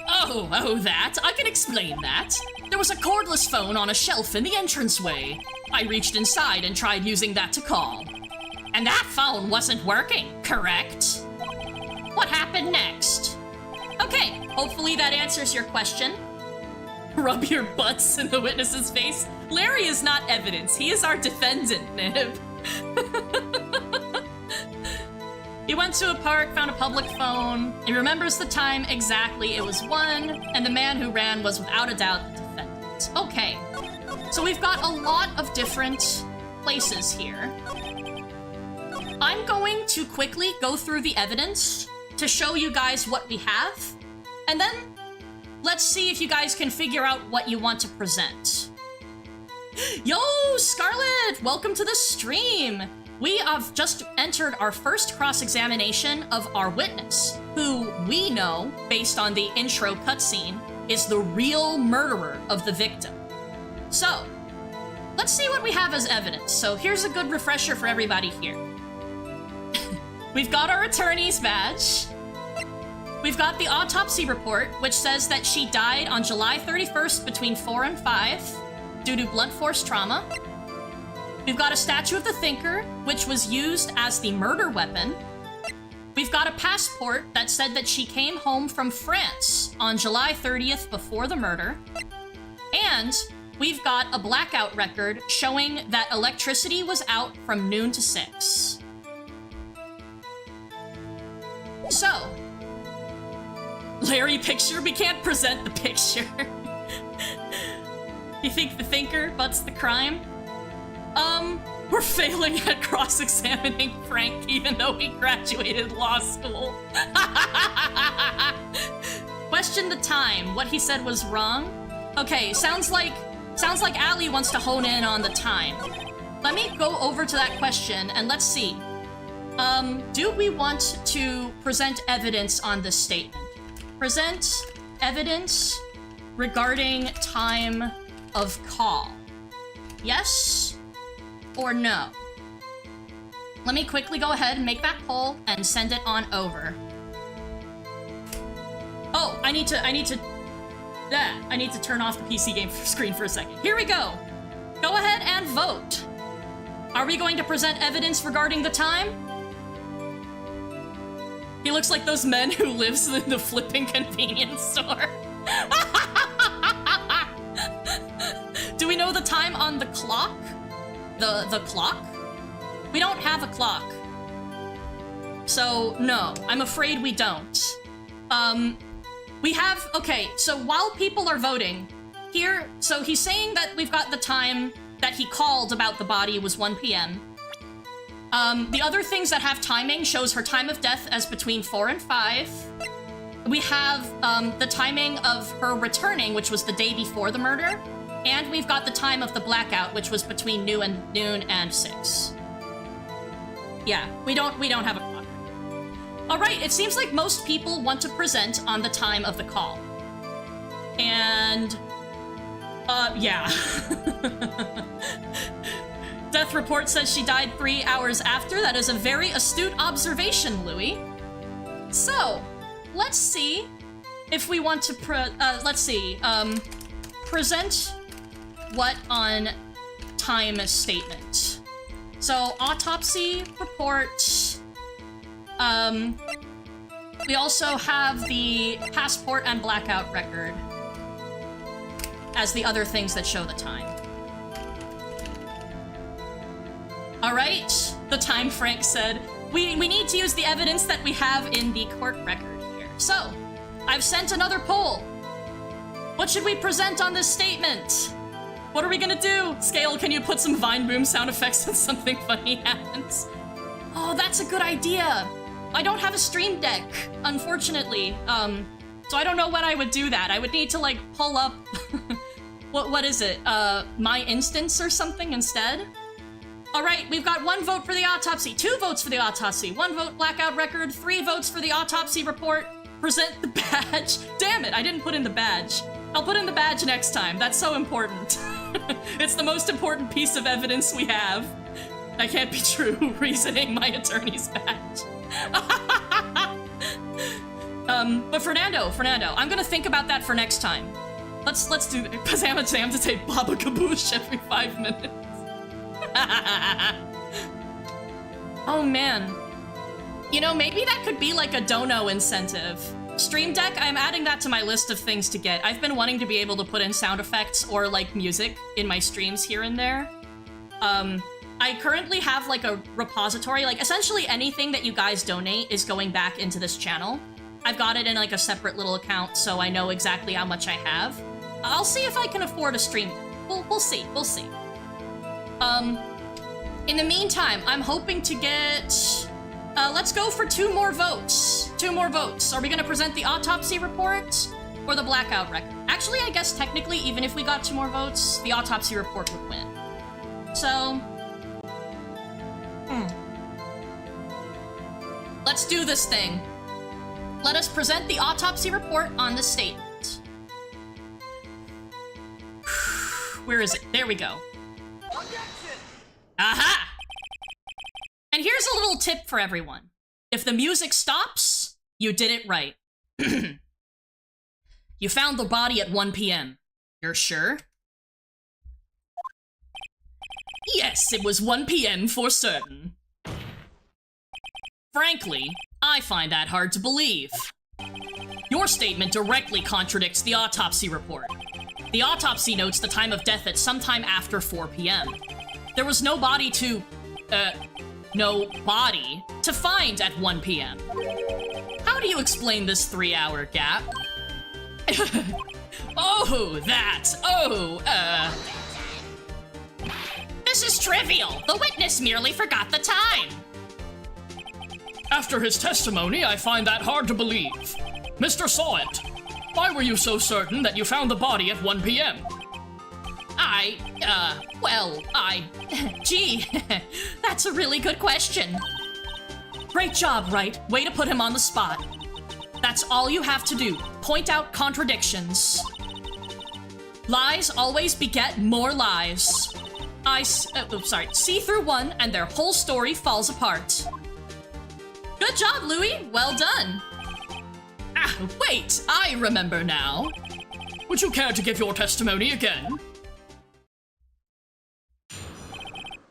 Oh, that. I can explain that. There was a cordless phone on a shelf in the entranceway. I reached inside and tried using that to call. And that phone wasn't working, correct? What happened next? Okay, hopefully that answers your question. Rub your butts in the witness's face. Larry is not evidence. He is our defendant, Nib. He went to a park, found a public phone. He remembers the time exactly. It was 1, and the man who ran was without a doubt the defendant. Okay, so we've got a lot of different places here. I'm going to quickly go through the evidence to show you guys what we have, and then let's see if you guys can figure out what you want to present. Yo, Scarlet! Welcome to the stream! We have just entered our first cross-examination of our witness, who we know, based on the intro cutscene, is the real murderer of the victim. So, let's see what we have as evidence. So here's a good refresher for everybody here. We've got our attorney's badge. We've got the autopsy report, which says that she died on July 31st between 4 and 5 due to blunt force trauma. We've got a statue of the Thinker, which was used as the murder weapon. We've got a passport that said that she came home from France on July 30th before the murder. And we've got a blackout record showing that electricity was out from noon to 6. So, Larry picture? We can't present the picture. You think the Thinker butts the crime? We're failing at cross-examining Frank even though he graduated law school. Question the time. What he said was wrong? Okay, sounds like Allie wants to hone in on the time. Let me go over to that question and let's see. Do we want to present evidence on this statement? Present evidence regarding time of call. Yes or no? Let me quickly go ahead and make that poll and send it on over. Oh, I need to turn off the PC game screen for a second. Here we go. Go ahead and vote. Are we going to present evidence regarding the time? He looks like those men who lives in the flipping convenience store. Do we know the time on the clock? The clock? We don't have a clock. So, no, I'm afraid we don't. We have, okay, so while people are voting, here, so he's saying that we've got the time that he called about the body was 1 p.m. The other things that have timing shows her time of death as between 4 and 5. We have the timing of her returning, which was the day before the murder. And we've got the time of the blackout, which was between noon and 6. Yeah, we don't have a clock. All right, it seems like most people want to present on the time of the call. And, yeah. Death report says she died 3 hours after. That is a very astute observation, Louis. So, let's see if we want to present what on time statement. So, autopsy report. We also have the passport and blackout record as the other things that show the time. All right, the time Frank said. We need to use the evidence that we have in the court record here. So, I've sent another poll. What should we present on this statement? What are we gonna do? Scale, can you put some Vine Boom sound effects when something funny happens? Oh, that's a good idea. I don't have a stream deck, unfortunately. So I don't know when I would do that. I would need to, like, pull up... what is it? My instance or something instead? All right, we've got 1 vote for the autopsy, 2 votes for the autopsy, 1 vote blackout record, 3 votes for the autopsy report. Present the badge. Damn it, I didn't put in the badge. I'll put in the badge next time. That's so important. It's the most important piece of evidence we have. That can't be true, reasoning my attorney's badge. But Fernando, I'm gonna think about that for next time. Let's do Pajama Jam to say Baba Kaboosh every 5 minutes. Oh man. You know, maybe that could be like a dono incentive. Stream Deck, I'm adding that to my list of things to get. I've been wanting to be able to put in sound effects or like music in my streams here and there. I currently have like a repository, like essentially anything that you guys donate is going back into this channel. I've got it in like a separate little account, so I know exactly how much I have. I'll see if I can afford a stream. We'll see. In the meantime, I'm hoping to get... let's go for 2 more votes. 2 more votes. Are we gonna present the autopsy report or the blackout record? Actually, I guess technically, even if we got 2 more votes, the autopsy report would win. So... let's do this thing. Let us present the autopsy report on the statement. Where is it? There we go. Aha! And here's a little tip for everyone. If the music stops, you did it right. You found the body at 1 p.m. You're sure? Yes, it was 1 p.m. for certain. Frankly, I find that hard to believe. Your statement directly contradicts the autopsy report. The autopsy notes the time of death at sometime after 4 p.m. There was no body to find at 1 p.m. How do you explain this 3-hour gap? This is trivial. The witness merely forgot the time. After his testimony, I find that hard to believe. Mr. Sawant, why were you so certain that you found the body at 1 p.m.? Gee, that's a really good question. Great job, Wright. Way to put him on the spot. That's all you have to do. Point out contradictions. Lies always beget more lies. See through one and their whole story falls apart. Good job, Louis. Well done. Wait, I remember now. Would you care to give your testimony again?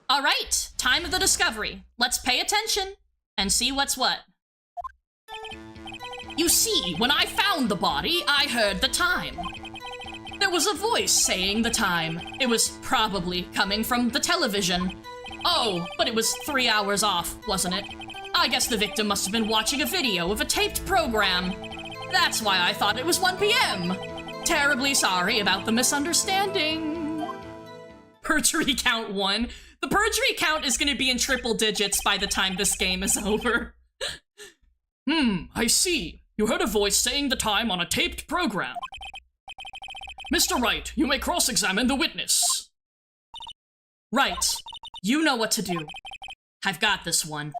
All right, time of the discovery. Let's pay attention and see what's what. You see, when I found the body, I heard the time. There was a voice saying the time. It was probably coming from the television. Oh, but it was 3 hours off, wasn't it? I guess the victim must have been watching a video of a taped program. That's why I thought it was 1 p.m. Terribly sorry about the misunderstanding. Perjury count 1. The perjury count is gonna be in triple digits by the time this game is over. I see. You heard a voice saying the time on a taped program. Mr. Wright, you may cross-examine the witness. Right. You know what to do. I've got this one.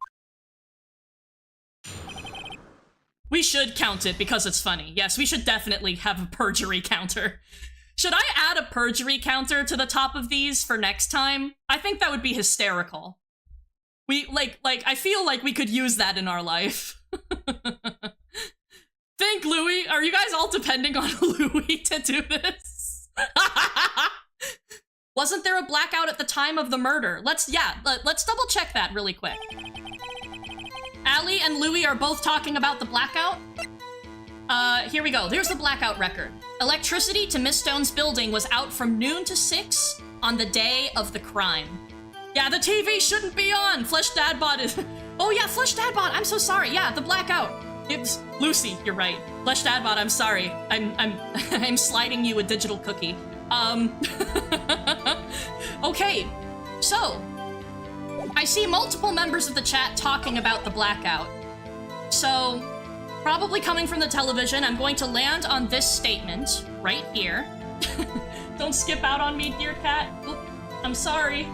We should count it because it's funny. Yes, we should definitely have a perjury counter. Should I add a perjury counter to the top of these for next time? I think that would be hysterical. I feel like we could use that in our life. Think, Louis. Are you guys all depending on Louis to do this? Wasn't there a blackout at the time of the murder? Let's double check that really quick. Allie and Louis are both talking about the blackout. Here we go. There's the blackout record. Electricity to Miss Stone's building was out from noon to 6 on the day of the crime. Yeah, the TV shouldn't be on. Flesh Dadbot is... Oh yeah, Flesh Dadbot, I'm so sorry. Yeah, the blackout. It's... Lucy, you're right. Flesh Dadbot, I'm sorry. I'm sliding you a digital cookie. Okay, so... I see multiple members of the chat talking about the blackout. So, probably coming from the television, I'm going to land on this statement right here. Don't skip out on me, dear cat. Oop, I'm sorry.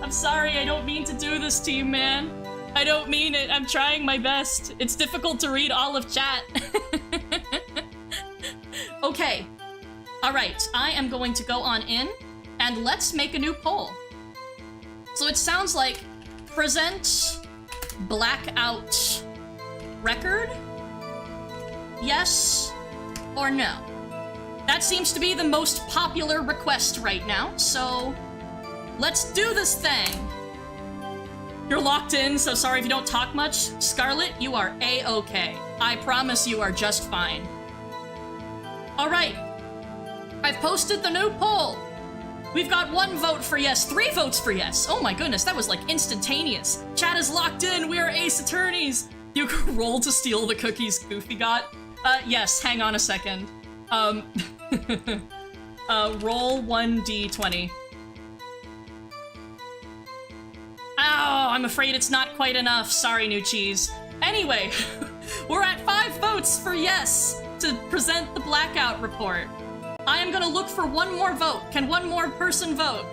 I'm sorry, I don't mean to do this to you, man. I don't mean it. I'm trying my best. It's difficult to read all of chat. Okay. All right, I am going to go on in and let's make a new poll. So it sounds like present blackout record? Yes or no? That seems to be the most popular request right now, so let's do this thing. You're locked in, so sorry if you don't talk much. Scarlet, you are A-okay. I promise you are just fine. All right, I've posted the new poll. We've got 1 vote for yes, 3 votes for yes. Oh my goodness, that was like instantaneous. Chat is locked in, we are Ace Attorneys. You can roll to steal the cookies Goofy got. Yes, hang on a second. Roll 1d20. Oh, I'm afraid it's not quite enough. Sorry, new cheese. Anyway, we're at 5 votes for yes to present the blackout report. I am gonna look for 1 more vote. Can 1 more person vote?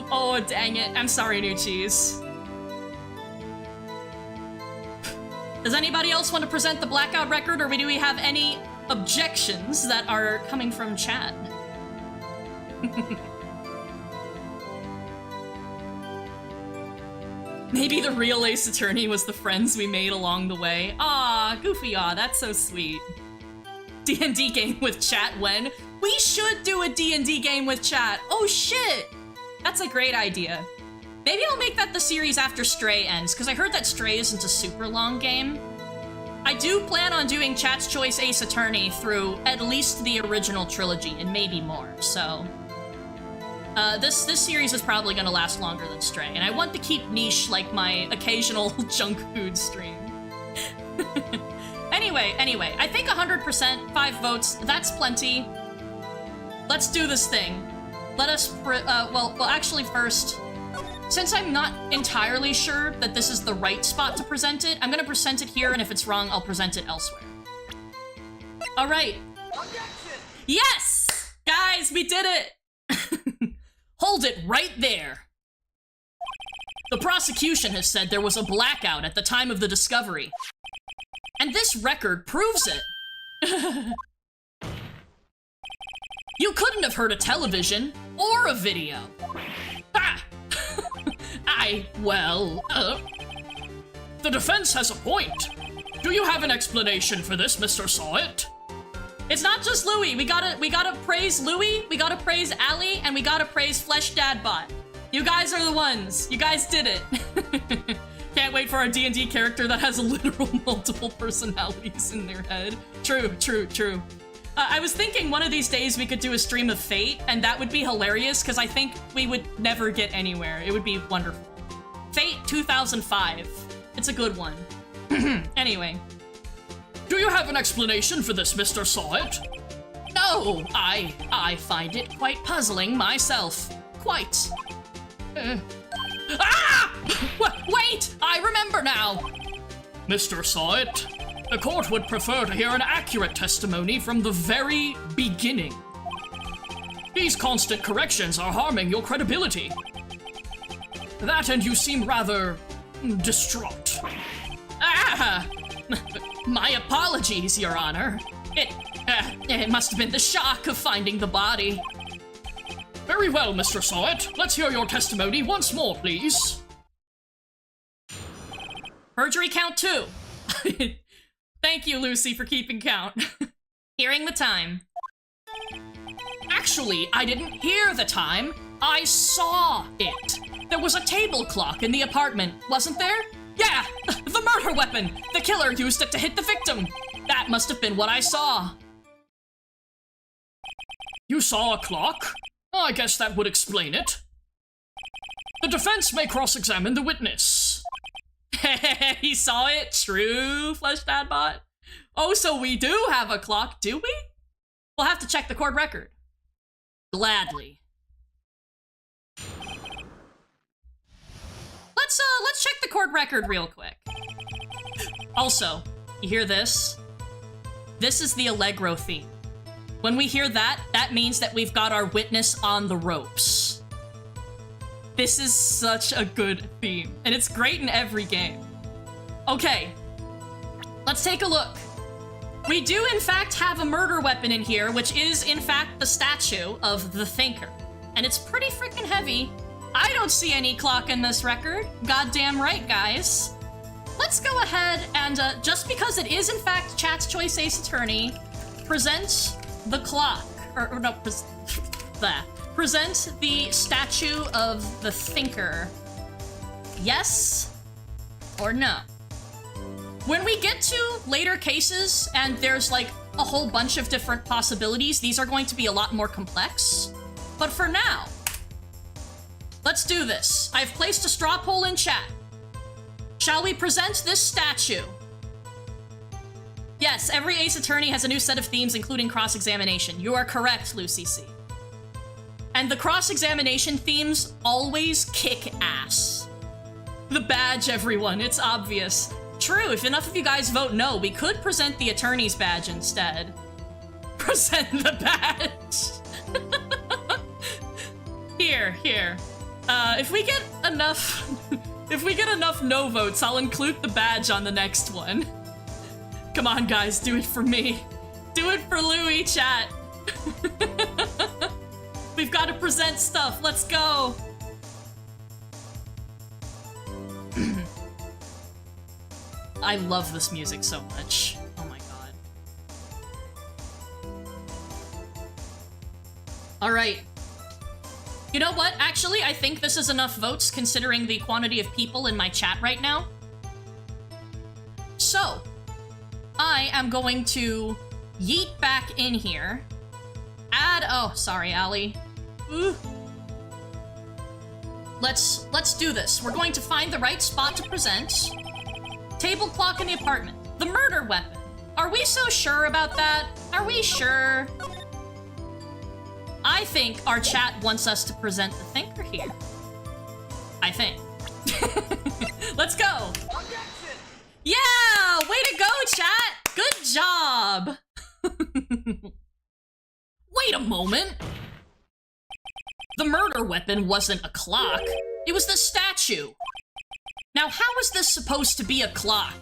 Oh, dang it. I'm sorry, new cheese. Does anybody else want to present the blackout record, or do we have any objections that are coming from chat? Maybe the real Ace Attorney was the friends we made along the way. Aw, Goofy, aw, that's so sweet. D&D game with chat when? We should do a D&D game with chat. Oh shit! That's a great idea. Maybe I'll make that the series after Stray ends, because I heard that Stray isn't a super long game. I do plan on doing Chat's Choice Ace Attorney through at least the original trilogy, and maybe more, so... This series is probably gonna last longer than Stray, and I want to keep niche like my occasional junk food stream. Anyway, I think 100%, 5 votes, that's plenty. Let's do this thing. Let us, well, actually first, since I'm not entirely sure that this is the right spot to present it, I'm gonna present it here, and if it's wrong, I'll present it elsewhere. All right. Yes! Guys, we did it! Hold it right there. The prosecution has said there was a blackout at the time of the discovery. And this record proves it. You couldn't have heard a television or a video. Ah! The defense has a point. Do you have an explanation for this, Mr. Sawit? It's not just Louis. We gotta praise Louis, we gotta praise Allie, and we gotta praise Flesh Dadbot. You guys are the ones. You guys did it. Can't wait for our D&D character that has literal multiple personalities in their head. True. I was thinking one of these days we could do a stream of Fate, and that would be hilarious, because I think we would never get anywhere. It would be wonderful. Fate 2005. It's a good one. Anyway. Do you have an explanation for this, Mr. Sawit? No, I find it quite puzzling myself. Quite. Wait! I remember now! Mr. Sawit, the court would prefer to hear an accurate testimony from the very beginning. These constant corrections are harming your credibility. That and you seem rather distraught. My apologies, Your Honor. It must have been the shock of finding the body. Very well, Mr. Sawit. Let's hear your testimony once more, please. Perjury count 2. Thank you, Lucy, for keeping count. Hearing the time. Actually, I didn't hear the time. I saw it. There was a table clock in the apartment, wasn't there? Yeah, the murder weapon. The killer used it to hit the victim. That must have been what I saw. You saw a clock? I guess that would explain it. The defense may cross-examine the witness. He saw it? True, Flesh Dadbot? Oh, so we do have a clock, do we? We'll have to check the court record. Gladly. Let's check the court record real quick. Also, you hear this? This is the Allegro theme. When we hear that, that means that we've got our witness on the ropes. This is such a good theme, and it's great in every game. Okay, let's take a look. We do, in fact, have a murder weapon in here, which is, in fact, the statue of the Thinker. And it's pretty freaking heavy. I don't see any clock in this record. Goddamn right, guys. Let's go ahead and, just because it is, in fact, Chat's Choice Ace Attorney, present the clock. Or no, present the statue of the Thinker. Yes or no? When we get to later cases and there's like a whole bunch of different possibilities, these are going to be a lot more complex. But for now, let's do this. I've placed a straw poll in chat. Shall we present this statue? Yes, every Ace Attorney has a new set of themes, including cross-examination. You are correct, Lucy C. And the cross-examination themes always kick ass. The badge, everyone, it's obvious. True, if enough of you guys vote no, we could present the attorney's badge instead. Present the badge! Here. If we get enough... if we get enough no votes, I'll include the badge on the next one. Come on, guys, do it for me. Do it for Louie, chat. We've got to present stuff, let's go! I love this music so much. Oh my god. Alright. You know what? Actually, I think this is enough votes considering the quantity of people in my chat right now. So, I am going to yeet back in here. Oh, sorry, Allie. Ooh. Let's do this. We're going to find the right spot to present. Table clock in the apartment. The murder weapon. Are we so sure about that? Are we sure? I think our chat wants us to present the Thinker here. I think. Let's go. Yeah! Way to go, chat! Good job! Wait a moment. The murder weapon wasn't a clock. It was the statue. Now, how is this supposed to be a clock?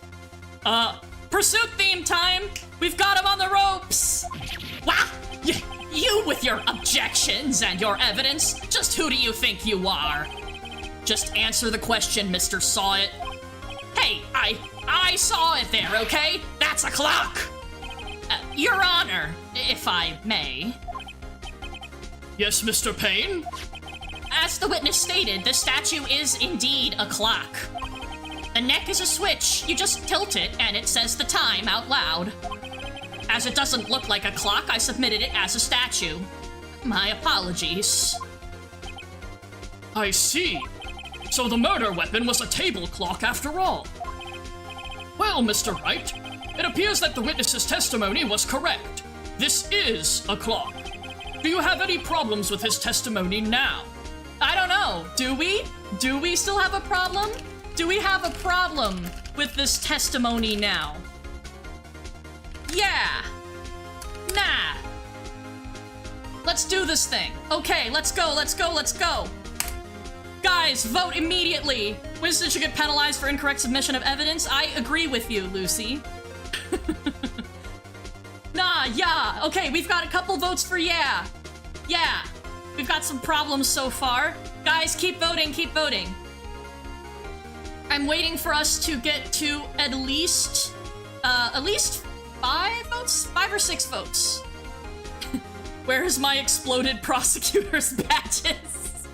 Pursuit theme time! We've got him on the ropes! Wow! You with your objections and your evidence, just who do you think you are? Just answer the question, Mr. Saw It. Hey, I saw it there, okay? That's a clock! Your Honor, if I may. Yes, Mr. Payne? As the witness stated, the statue is indeed a clock. The neck is a switch. You just tilt it and it says the time out loud. As it doesn't look like a clock, I submitted it as a statue. My apologies. I see. So the murder weapon was a table clock after all. Well, Mr. Wright, it appears that the witness's testimony was correct. This is a clock. Do you have any problems with his testimony now? I don't know. Do we? Do we still have a problem? Do we have a problem with this testimony now? Yeah. Nah. Let's do this thing. Okay, let's go, let's go, let's go. Guys, vote immediately. Winston should get penalized for incorrect submission of evidence. I agree with you, Lucy. Nah, yeah. Okay, we've got a couple votes for yeah. Yeah. We've got some problems so far. Guys, keep voting, keep voting. I'm waiting for us to get to at least 5 votes? 5 or 6 votes. Where's my exploded prosecutor's badges?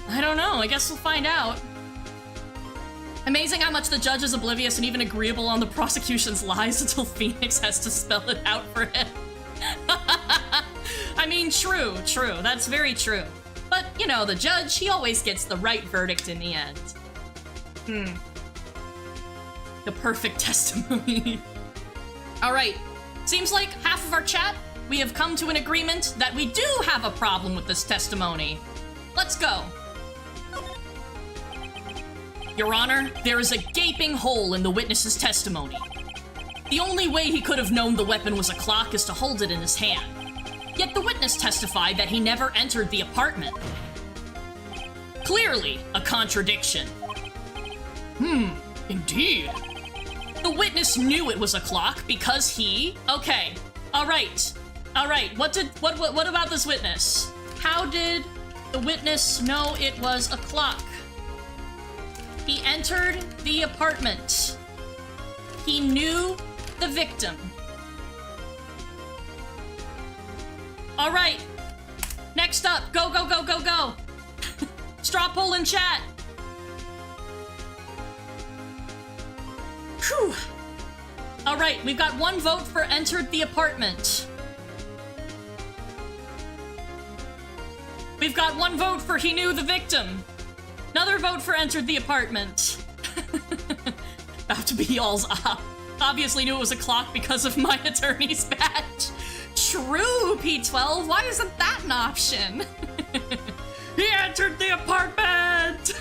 I don't know, I guess we'll find out. Amazing how much the judge is oblivious and even agreeable on the prosecution's lies until Phoenix has to spell it out for him. I mean, true, that's very true. But, you know, the judge, he always gets the right verdict in the end. The perfect testimony. Alright, seems like half of our chat, we have come to an agreement that we do have a problem with this testimony. Let's go. Your Honor, there is a gaping hole in the witness's testimony. The only way he could have known the weapon was a clock is to hold it in his hand. Yet the witness testified that he never entered the apartment. Clearly, a contradiction. Indeed. The witness knew it was a clock because he... Okay. All right. All right. What about this witness? How did the witness know it was a clock? He entered the apartment. He knew the victim. All right. Next up. Go, go, go, go, go. Straw poll in chat. Whew. All right, we've got one vote for entered the apartment. We've got one vote for he knew the victim. Another vote for entered the apartment. About to be all's up. Obviously knew it was a clock because of my attorney's badge. True, P12. Why isn't that an option? He entered the apartment!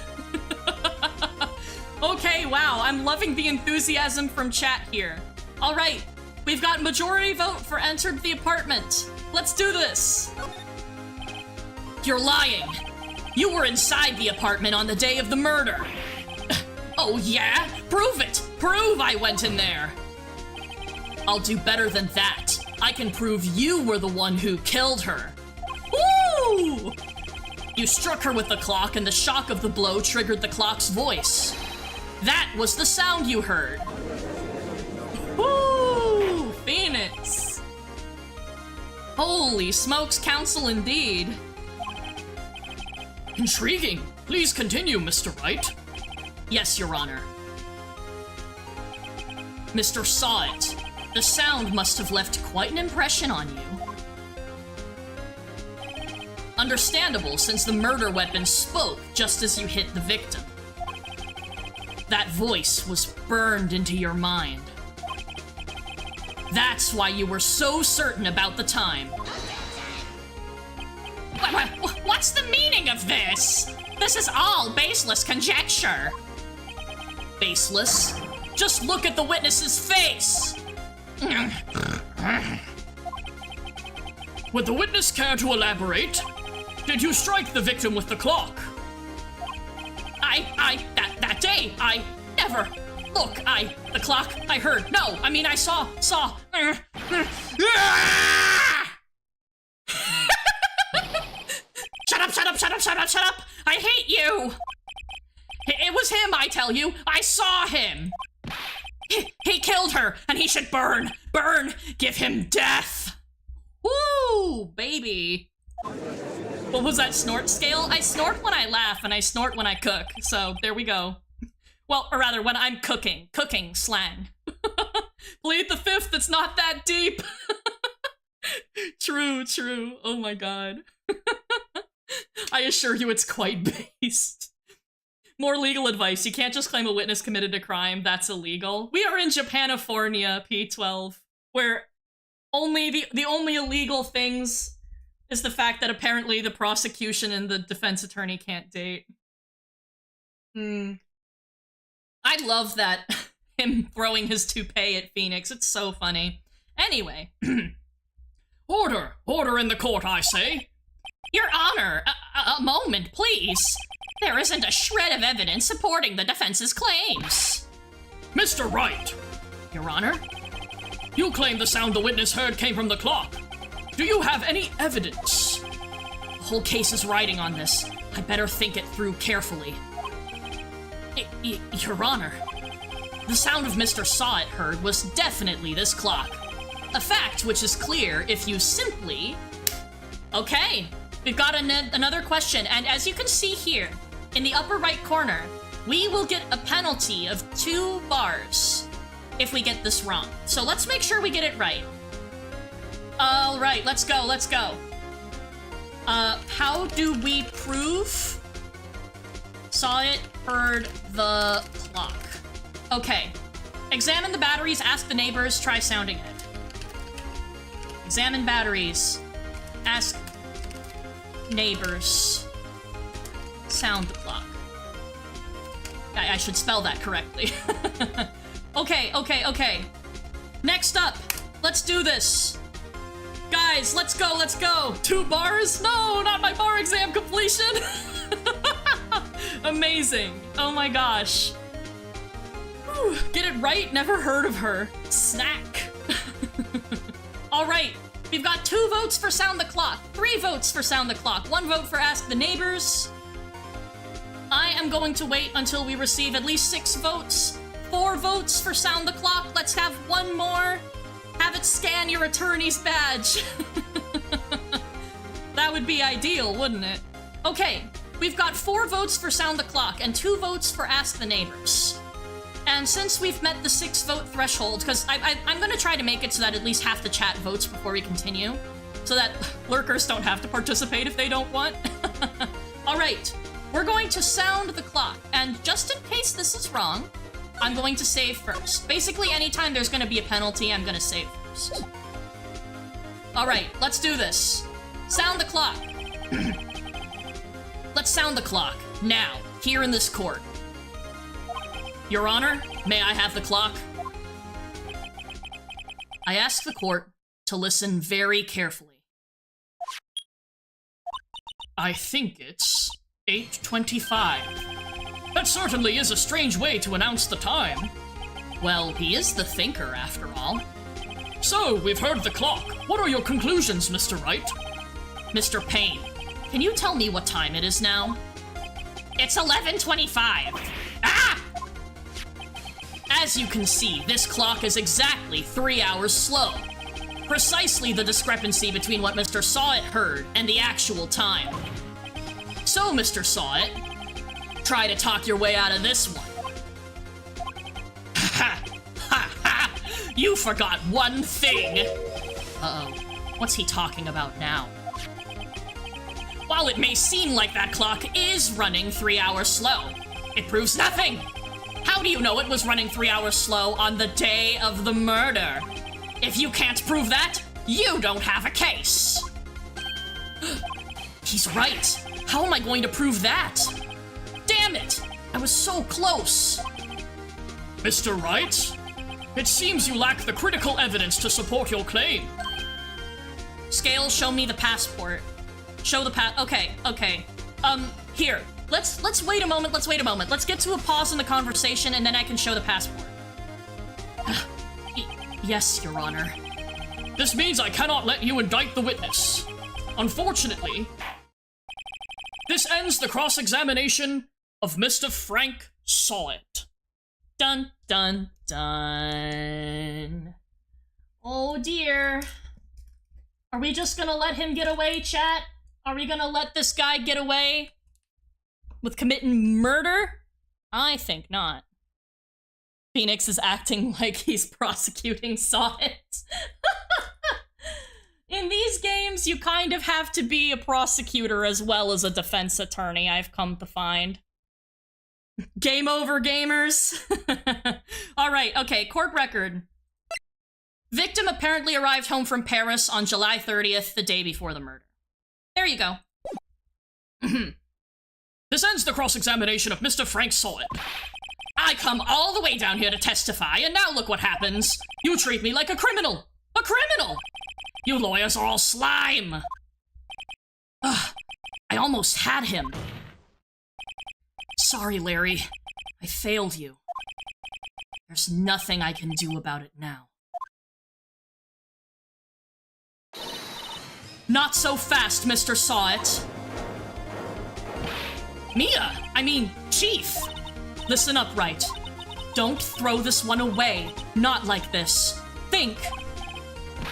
Okay, wow, I'm loving the enthusiasm from chat here. All right, we've got majority vote for entered the apartment. Let's do this. You're lying. You were inside the apartment on the day of the murder. Oh yeah? Prove it! Prove I went in there! I'll do better than that. I can prove you were the one who killed her. Woo! You struck her with the clock and the shock of the blow triggered the clock's voice. That was the sound you heard. Woo! Phoenix! Holy smokes, counsel indeed. Intriguing. Please continue, Mr. Wright. Yes, Your Honor. Mr. Saw It. The sound must have left quite an impression on you. Understandable, since the murder weapon spoke just as you hit the victim. That voice was burned into your mind. That's why you were so certain about the time. What's the meaning of this? This is all baseless conjecture. Baseless? Just look at the witness's face! Would the witness care to elaborate? Did you strike the victim with the clock? That day, I never... Look, the clock, I heard. No, I mean, I saw. Shut up. I hate you. It was him, I tell you. I saw him. He killed her, and he should burn. Burn. Give him death. Woo, baby. What was that snort scale? I snort when I laugh, and I snort when I cook. So, there we go. Well, or rather, when I'm cooking. Cooking slang. Plead the fifth, it's not that deep. True. Oh my god. I assure you it's quite based. More legal advice. You can't just claim a witness committed a crime. That's illegal. We are in Japanifornia, P12, where the only illegal things is the fact that apparently the prosecution and the defense attorney can't date. I love that him throwing his toupee at Phoenix. It's so funny. Anyway. Order in the court, I say. Your Honor, a moment, please. There isn't a shred of evidence supporting the defense's claims. Mr. Wright. Your Honor? You claim the sound the witness heard came from the clock. Do you have any evidence? The whole case is riding on this. I better think it through carefully. Your Honor, the sound of Mr. Saw It heard was definitely this clock. A fact which is clear if you simply... Okay, we've got another question, and as you can see here, in the upper right corner, we will get a penalty of 2 bars if we get this wrong. So let's make sure we get it right. All right, let's go. How do we prove Saw It heard the clock? Okay. Examine the batteries, ask the neighbors, try sounding it. Examine batteries. Ask neighbors. Sound the clock. I should spell that correctly. Okay. Next up, let's do this. Guys, let's go. 2 bars? No, not my bar exam completion. Woo! Get it right, never heard of her. Snack. All right, we've got 2 votes for Sound the Clock, 3 votes for Sound the Clock, 1 vote for Ask the Neighbors. I am going to wait until we receive at least 6 votes. 4 votes for Sound the Clock. Let's have 1 more. Have it scan your attorney's badge. That would be ideal, wouldn't it? Okay, we've got 4 votes for Sound the Clock and 2 votes for Ask the Neighbors. And since we've met the 6 vote threshold, because I'm gonna try to make it so that at least half the chat votes before we continue, so that lurkers don't have to participate if they don't want. All right, we're going to sound the clock, and just in case this is wrong, I'm going to save first. Basically, anytime there's gonna be a penalty, I'm gonna save first. All right, let's do this. Sound the clock. Let's sound the clock, now, here in this court. Your Honor, may I have the clock? I ask the court to listen very carefully. I think it's 8:25. That certainly is a strange way to announce the time. Well, he is the thinker, after all. So, we've heard the clock. What are your conclusions, Mr. Wright? Mr. Payne, can you tell me what time it is now? It's 11:25. Ah! As you can see, this clock is exactly 3 hours slow. Precisely the discrepancy between what Mr. Sawit heard and the actual time. So, Mr. Sawit, try to talk your way out of this one. Ha ha ha! You forgot one thing! Uh-oh. What's he talking about now? While it may seem like that clock is running 3 hours slow, it proves nothing! How do you know it was running 3 hours slow on the day of the murder? If you can't prove that, you don't have a case! He's right! How am I going to prove that? Damn it! I was so close! Mr. Wright, it seems you lack the critical evidence to support your claim. Scale, show me the passport. Show the okay. Here. Let's wait a moment, Let's get to a pause in the conversation, and then I can show the passport. Yes, Your Honor. This means I cannot let you indict the witness. Unfortunately, this ends the cross-examination of Mr. Frank Sawit. Dun, dun, dun. Oh dear. Are we just gonna let him get away, chat? Are we gonna let this guy get away with committing murder? I think not. Phoenix is acting like he's prosecuting Sawit. In these games, you kind of have to be a prosecutor as well as a defense attorney, I've come to find. Game over, gamers. Alright, okay, court record. Victim apparently arrived home from Paris on July 30th, the day before the murder. There you go. This ends the cross-examination of Mr. Frank Sawit. I come all the way down here to testify, and now look what happens. You treat me like a criminal. A criminal! You lawyers are all slime. Ugh, I almost had him. Sorry, Larry. I failed you. There's nothing I can do about it now. Not so fast, Mr. Sawit. Chief. Listen up, Wright. Don't throw this one away. Not like this. Think.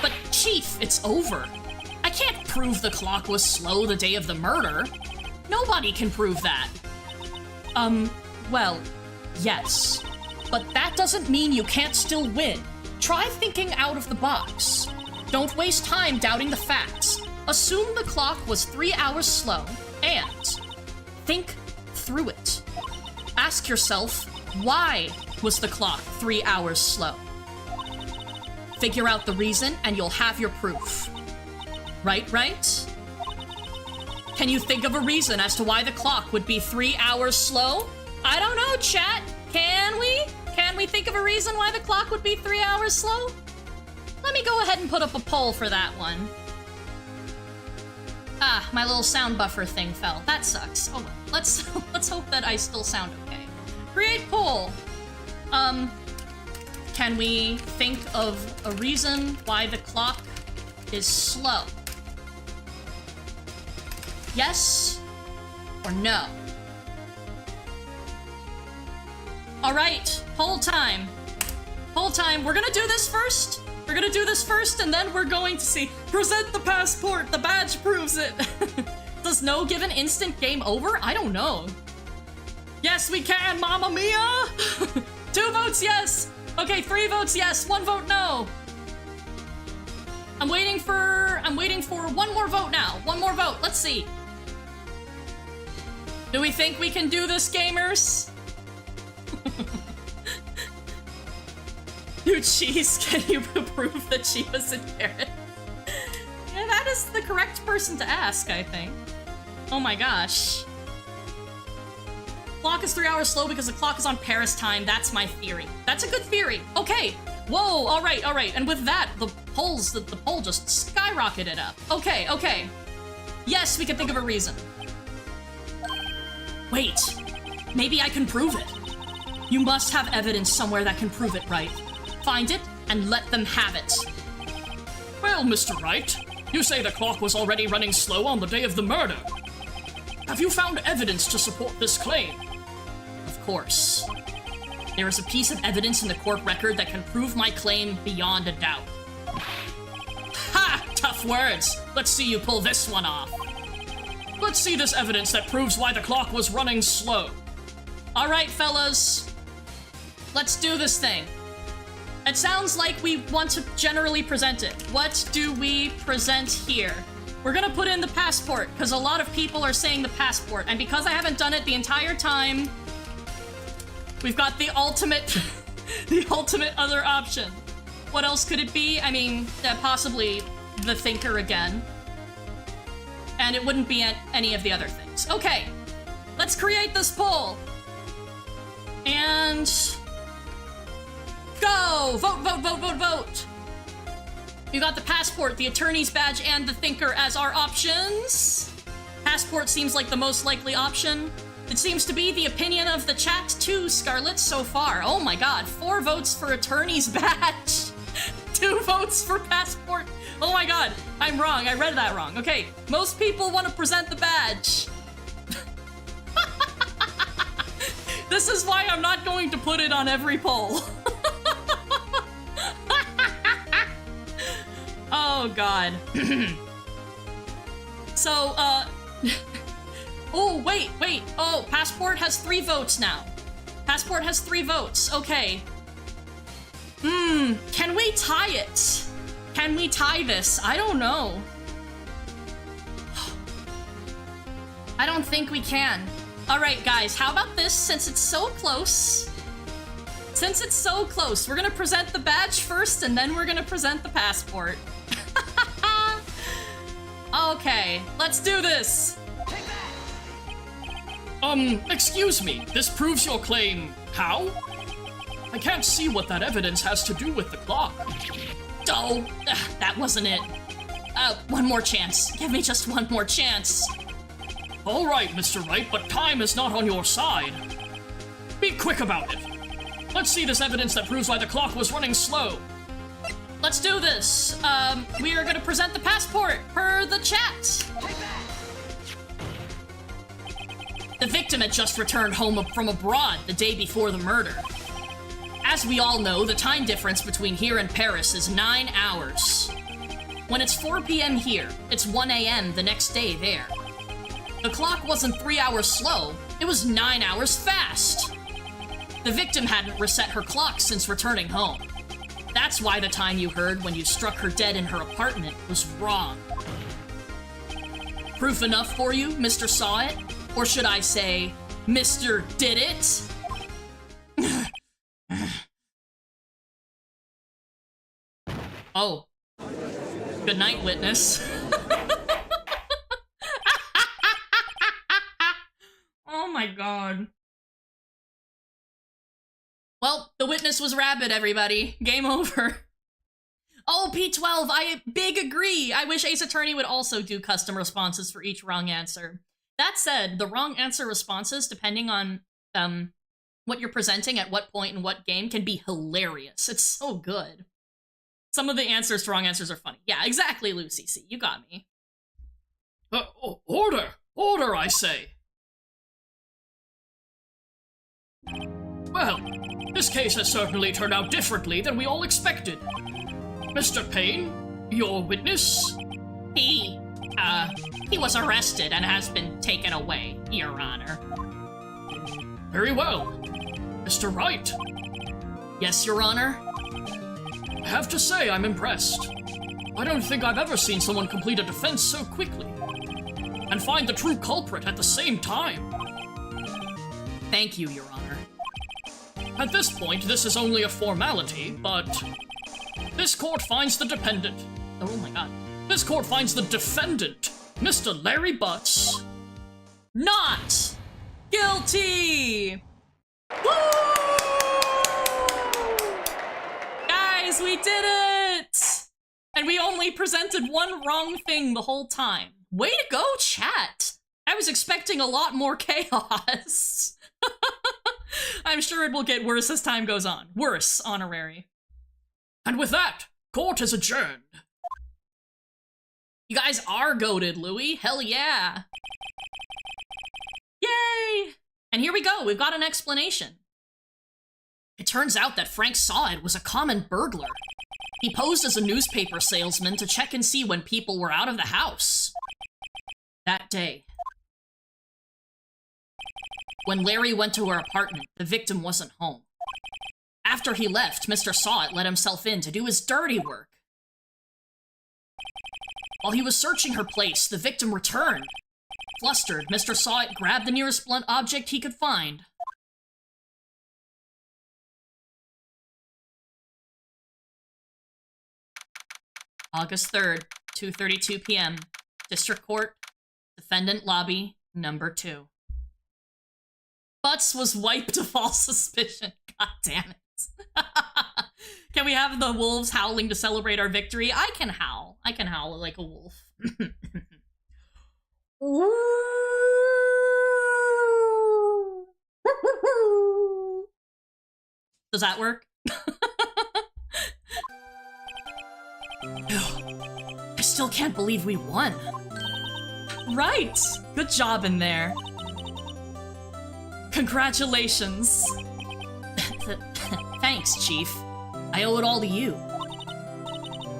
But, Chief, it's over. I can't prove the clock was slow the day of the murder. Nobody can prove that. Well, yes. But that doesn't mean you can't still win. Try thinking out of the box. Don't waste time doubting the facts. Assume the clock was 3 hours slow, and think through it. Ask yourself, why was the clock 3 hours slow? Figure out the reason, and you'll have your proof. Right? Can you think of a reason as to why the clock would be 3 hours slow? I don't know, chat. Can we? Can we think of a reason why the clock would be 3 hours slow? Let me go ahead and put up a poll for that one. Ah, my little sound buffer thing fell. That sucks. Oh well. Let's hope that I still sound okay. Create poll. Can we think of a reason why the clock is slow? Yes or no? Alright, poll time. Poll time. We're gonna do this first. We're gonna do this first, and then we're going to see. Present the passport. The badge proves it. Does no give an instant game over? I don't know. Yes, we can, Mamma Mia! 2 votes yes! Okay, 3 votes yes, 1 vote no. I'm waiting for 1 more vote now. 1 more vote, let's see. Do we think we can do this, gamers? New cheese, can you prove that she was a carrot? Yeah, that is the correct person to ask, I think. Oh my gosh. Clock is 3 hours slow because the clock is on Paris time. That's my theory. That's a good theory. Okay. Whoa, alright, alright. And with that, the poll just skyrocketed up. Okay, okay. Yes, we can think of a reason. Wait. Maybe I can prove it. You must have evidence somewhere that can prove it, right? Find it and let them have it. Well, Mr. Wright, you say the clock was already running slow on the day of the murder. Have you found evidence to support this claim? Of course. There is a piece of evidence in the court record that can prove my claim beyond a doubt. Ha! Tough words. Let's see you pull this one off. Let's see this evidence that proves why the clock was running slow. Alright, fellas. Let's do this thing. It sounds like we want to generally present it. What do we present here? We're gonna put in the passport, because a lot of people are saying the passport, and because I haven't done it the entire time, we've got the ultimate, the ultimate other option. What else could it be? I mean, possibly the thinker again. And it wouldn't be any of the other things. Okay, let's create this poll. And go! Vote, vote, vote, vote, vote! You got the passport, the attorney's badge, and the thinker as our options. Passport seems like the most likely option. It seems to be the opinion of the chat too, Scarlet, so far. Oh my god, 4 votes for attorney's badge. 2 votes for passport. Oh my god, I'm wrong, I read that wrong. Okay, most people want to present the badge. This is why I'm not going to put it on every poll. Oh god. So, oh, wait. Oh, passport has 3 votes now. Passport has 3 votes. Okay. Can we tie it? Can we tie this? I don't know. I don't think we can. Alright, guys, how about this? Since it's so close, we're gonna present the badge first, and then we're gonna present the passport. Okay, let's do this. Excuse me, this proves your claim. How? I can't see what that evidence has to do with the clock. Oh, that wasn't it. One more chance. Give me just one more chance. All right, Mr. Wright, but time is not on your side. Be quick about it. Let's see this evidence that proves why the clock was running slow. Let's do this. We are gonna present the passport per the chat. The victim had just returned home from abroad the day before the murder. As we all know, the time difference between here and Paris is 9 hours. When it's 4 p.m. here, it's 1 a.m. the next day there. The clock wasn't 3 hours slow, it was 9 hours fast. The victim hadn't reset her clock since returning home. That's why the time you heard when you struck her dead in her apartment was wrong. Proof enough for you, Mr. Saw It? Or should I say, Mr. Did It? Oh. Good night, witness. Oh my god. Well, the witness was rabid, everybody. Game over. Oh, P12, I big agree. I wish Ace Attorney would also do custom responses for each wrong answer. That said, the wrong answer responses, depending on what you're presenting at what point in what game can be hilarious. It's so good. Some of the answers to wrong answers are funny. Yeah, exactly, Lucy C. You got me. Order! Order, I say! Well, this case has certainly turned out differently than we all expected. Mr. Payne, your witness? He was arrested and has been taken away, Your Honor. Very well. Mr. Wright? Yes, Your Honor? I have to say I'm impressed. I don't think I've ever seen someone complete a defense so quickly. And find the true culprit at the same time. Thank you, Your Honor. At this point, this is only a formality, but this court finds the dependent. Oh my god. This court finds the defendant, Mr. Larry Butts, not guilty! Woo! Guys, we did it! And we only presented one wrong thing the whole time. Way to go, chat! I was expecting a lot more chaos. I'm sure it will get worse as time goes on. Worse, honorary. And with that, court is adjourned. You guys are goated, Louis. Hell yeah. Yay! And here we go. We've got an explanation. It turns out that Frank Sawed was a common burglar. He posed as a newspaper salesman to check and see when people were out of the house. That day, when Larry went to her apartment, the victim wasn't home. After he left, Mr. Sawed let himself in to do his dirty work. While he was searching her place, the victim returned. Flustered, Mr. Sawed grabbed the nearest blunt object he could find. August 3rd, 2:32 p.m. District Court, Defendant Lobby, number 2. Butts was wiped of all suspicion. God damn it. Can we have the wolves howling to celebrate our victory? I can howl. I can howl like a wolf. Does that work? I still can't believe we won. Right. Good job in there. Congratulations. Thanks, Chief. I owe it all to you.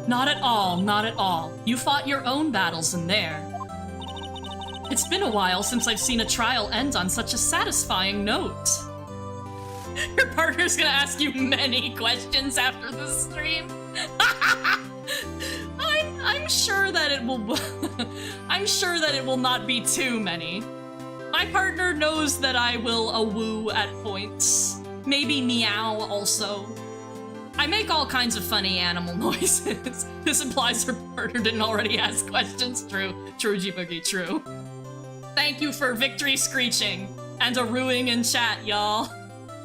Not at all, not at all. You fought your own battles in there. It's been a while since I've seen a trial end on such a satisfying note. Your partner's gonna ask you many questions after this stream. I'm sure that it will I'm sure that it will not be too many. My partner knows that I will awoo at points. Maybe meow also. I make all kinds of funny animal noises. This implies her partner didn't already ask questions. True. True, G-Boogie, true. Thank you for victory screeching and a ruing in chat, y'all.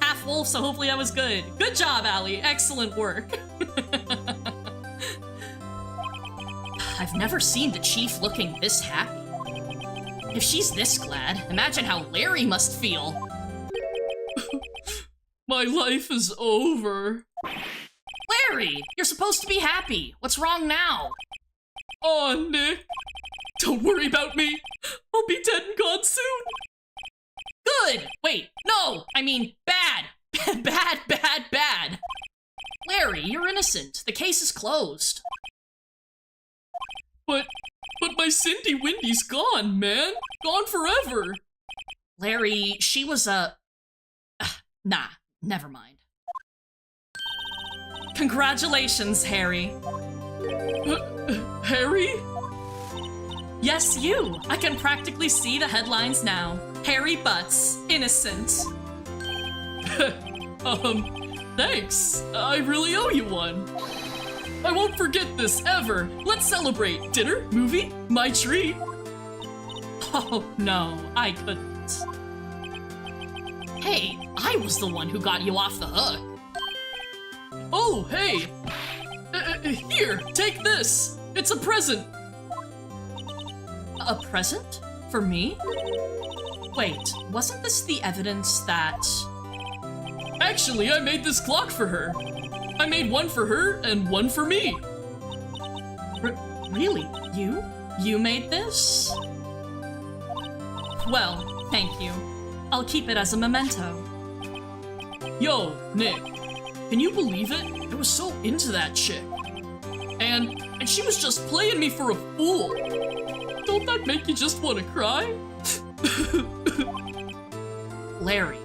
Half wolf, so hopefully that was good. Good job, Allie. Excellent work. I've never seen the chief looking this happy. If she's this glad, imagine how Larry must feel. My life is over. Larry, you're supposed to be happy. What's wrong now? Oh, Nick. Don't worry about me. I'll be dead and gone soon. Good. Wait, no. I mean, bad. Bad. Larry, you're innocent. The case is closed. But my Cindy Windy's gone, man. Gone forever. Larry, she was a... Nah, never mind. Congratulations, Harry. Harry? Yes, you. I can practically see the headlines now. Harry Butts, innocent. Thanks. I really owe you one. I won't forget this ever. Let's celebrate. Dinner? Movie? My treat. Oh, no, I couldn't. Hey, I was the one who got you off the hook. Oh, hey. Here, take this. It's a present. A present? For me? Wait, wasn't this the evidence that... Actually, I made this clock for her. I made one for her and one for me. Really? You? You made this? Well, thank you. I'll keep it as a memento. Yo, Nick, can you believe it? I was so into that chick. And she was just playing me for a fool. Don't that make you just want to cry? Larry.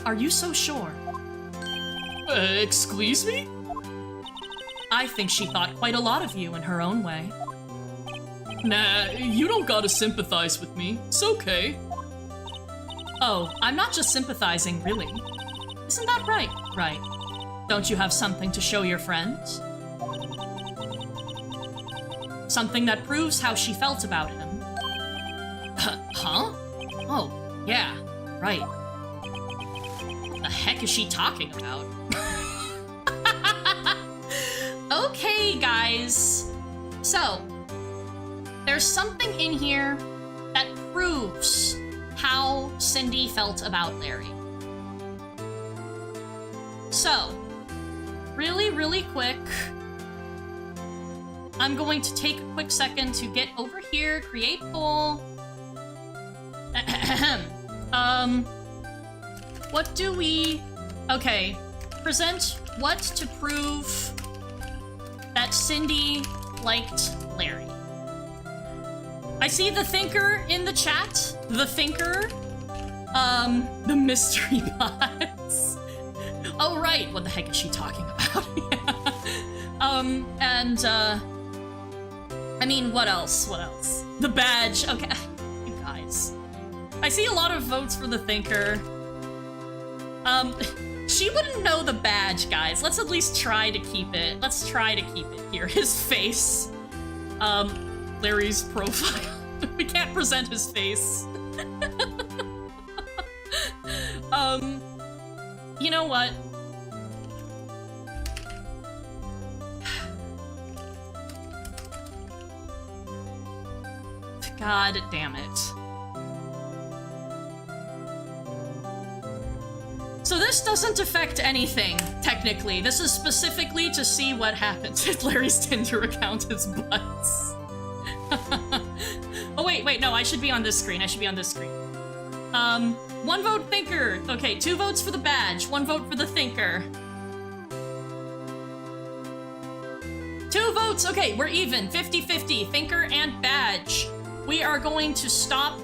Are you so sure? Excuse me? I think she thought quite a lot of you in her own way. Nah, you don't gotta sympathize with me. It's okay. Oh, I'm not just sympathizing, really. Isn't that right? Right. Don't you have something to show your friends? Something that proves how she felt about him. Huh? Oh, yeah, right. What the heck is she talking about? Okay, guys. So, there's something in here that proves how Cindy felt about Larry. So, really quick, I'm going to take a quick second to get over here, create poll. What do we... Okay, present what to prove that Cindy liked Larry. I see the Thinker in the chat. The Thinker. The mystery bots. Oh, right. What the heck is she talking about? I mean, what else? What else? The badge. Okay. You guys. I see a lot of votes for the Thinker. She wouldn't know the badge, guys. Let's at least try to keep it. Let's try to keep it here. His face. Larry's profile. We can't present his face. You know what? God damn it. So this doesn't affect anything, technically. This is specifically to see what happens if Larry's Tinder account is butts. Oh, wait, no, I should be on this screen. I should be on this screen. 1 vote Thinker. Okay, 2 votes for the badge. 1 vote for the Thinker. 2 votes. Okay, we're even. 50-50. Thinker and badge. We are going to stop.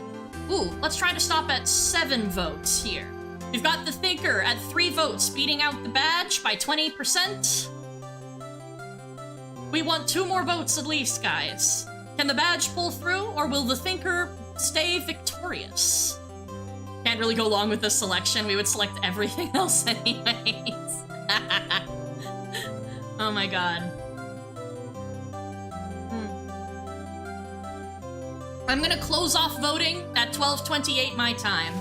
Ooh, let's try to stop at 7 votes here. We've got the Thinker at 3 votes, beating out the badge by 20%. We want 2 more votes at least, guys. Can the badge pull through, or will the Thinker stay victorious? Can't really go along with this selection. We would select everything else anyways. Oh my god. I'm gonna close off voting at 12:28 my time.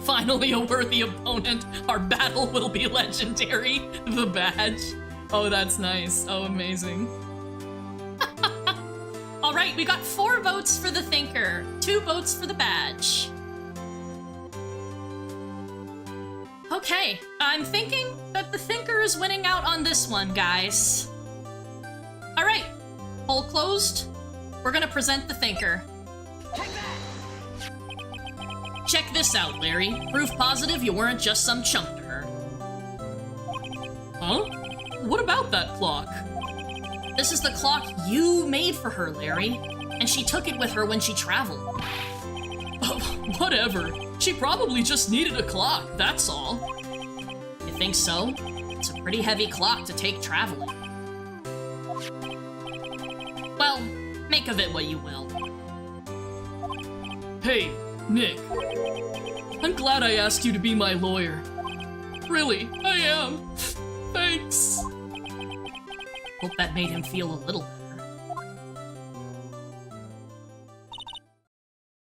Finally a worthy opponent. Our battle will be legendary. The badge. Oh, that's nice. Oh, amazing. All right, we got 4 votes for the Thinker, 2 votes for the badge. Okay, I'm thinking that the Thinker is winning out on this one, guys. All right, poll closed. We're gonna present the Thinker. Check this out, Larry. Proof positive you weren't just some chump to her. Huh? What about that clock? This is the clock you made for her, Larry. And she took it with her when she traveled. Oh, whatever. She probably just needed a clock, that's all. You think so? It's a pretty heavy clock to take traveling. Well, make of it what you will. Hey, Nick. I'm glad I asked you to be my lawyer. Really, I am. Thanks. Hope that made him feel a little better.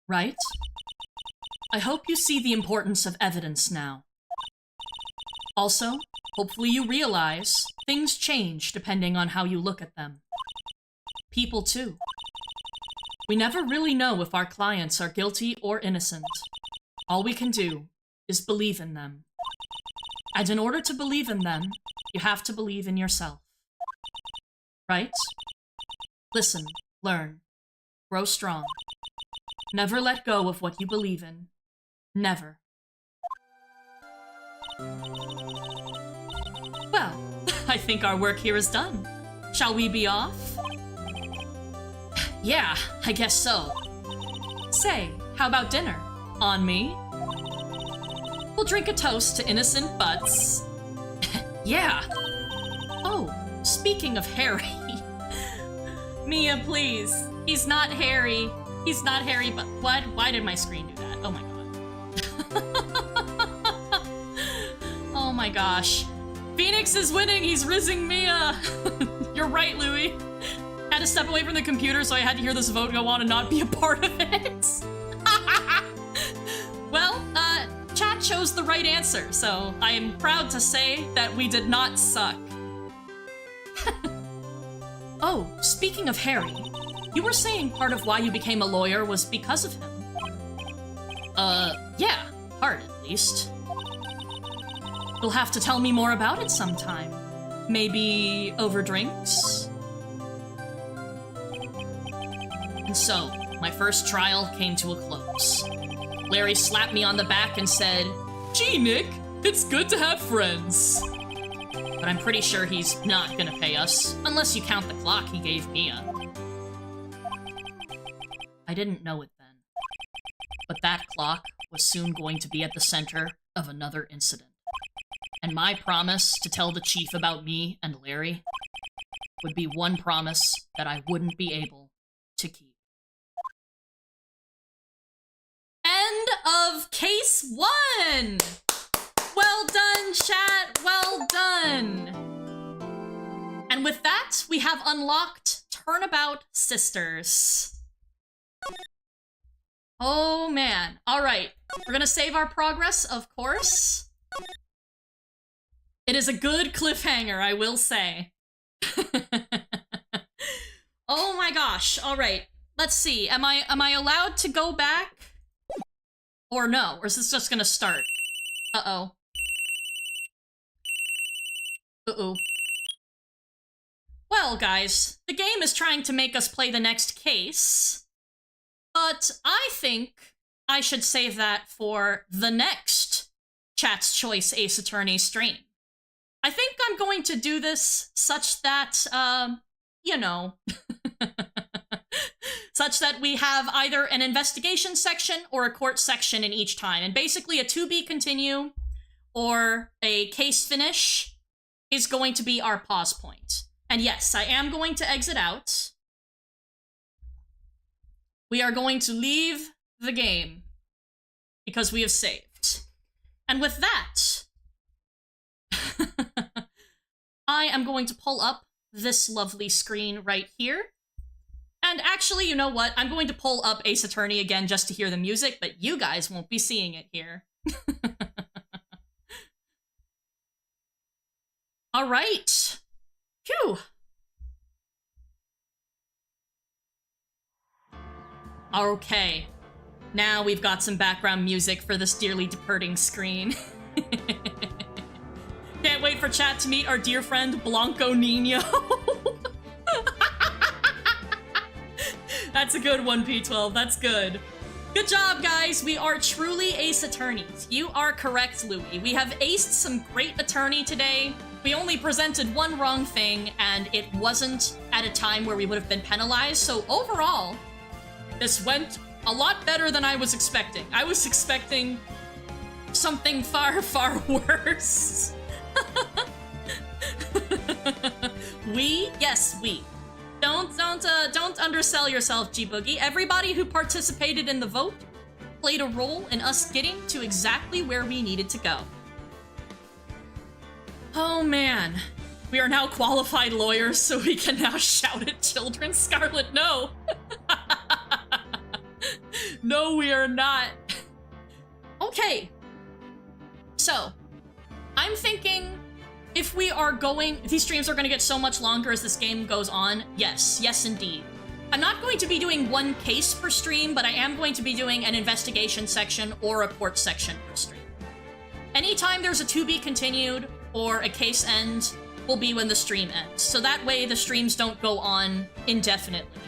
Right? I hope you see the importance of evidence now. Also, hopefully you realize things change depending on how you look at them. People, too. We never really know if our clients are guilty or innocent. All we can do is believe in them. And in order to believe in them, you have to believe in yourself. Right? Listen, learn, grow strong. Never let go of what you believe in. Never. Well, I think our work here is done. Shall we be off? Yeah, I guess so. Say, how about dinner? On me? We'll drink a toast to innocent butts. Yeah. Oh, speaking of Harry. Mia, please. He's not Harry. He's not Harry, but what? Why did my screen do that? Oh my god. Oh my gosh. Phoenix is winning. He's rizzing Mia. You're right, Louis. Had to step away from the computer, so I had to hear this vote go on and not be a part of it. Well, chat chose the right answer, so I am proud to say that we did not suck. Oh, speaking of Harry, you were saying part of why you became a lawyer was because of him. Yeah, part at least. You'll have to tell me more about it sometime. Maybe over drinks? And so, my first trial came to a close. Larry slapped me on the back and said, Gee, Nick, it's good to have friends. but I'm pretty sure he's not gonna pay us, unless you count the clock he gave Mia. I didn't know it then, but that clock was soon going to be at the center of another incident. And my promise to tell the chief about me and Larry would be one promise that I wouldn't be able to keep. End of case 1! Well done, chat, well done! And with that, we have unlocked Turnabout Sisters. Oh man, alright. We're gonna save our progress, of course. It is a good cliffhanger, I will say. Oh my gosh, alright. Let's see, am I allowed to go back? Or no, or is this just gonna start? Uh-oh. Uh-oh. Well, guys, the game is trying to make us play the next case, but I think I should save that for the next Chat's Choice Ace Attorney stream. I think I'm going to do this such that, you know, such that we have either an investigation section or a court section in each time, and basically a to be continue or a case finish is going to be our pause point. And yes, I am going to exit out. We are going to leave the game because we have saved. And with that, I am going to pull up this lovely screen right here. And actually, you know what? I'm going to pull up Ace Attorney again just to hear the music, but you guys won't be seeing it here. All right. Phew. Okay. Now we've got some background music for this dearly departing screen. Can't wait for chat to meet our dear friend Blanco Nino. That's a good one, P12. That's good. Good job, guys. We are truly ace attorneys. You are correct, Louis. We have aced some great attorney today. We only presented one wrong thing, and it wasn't at a time where we would have been penalized. So overall, this went a lot better than I was expecting. I was expecting something far, far worse. We? Yes, we. Don't undersell yourself, G-Boogie. Everybody who participated in the vote played a role in us getting to exactly where we needed to go. Oh man. We are now qualified lawyers, so we can now shout at children. Scarlet, no. No, we are not. Okay. So, I'm thinking if we are going, these streams are going to get so much longer as this game goes on. Yes, yes indeed. I'm not going to be doing one case per stream, but I am going to be doing an investigation section or a report section per stream. Anytime there's a to be continued or a case end will be when the stream ends. So that way the streams don't go on indefinitely.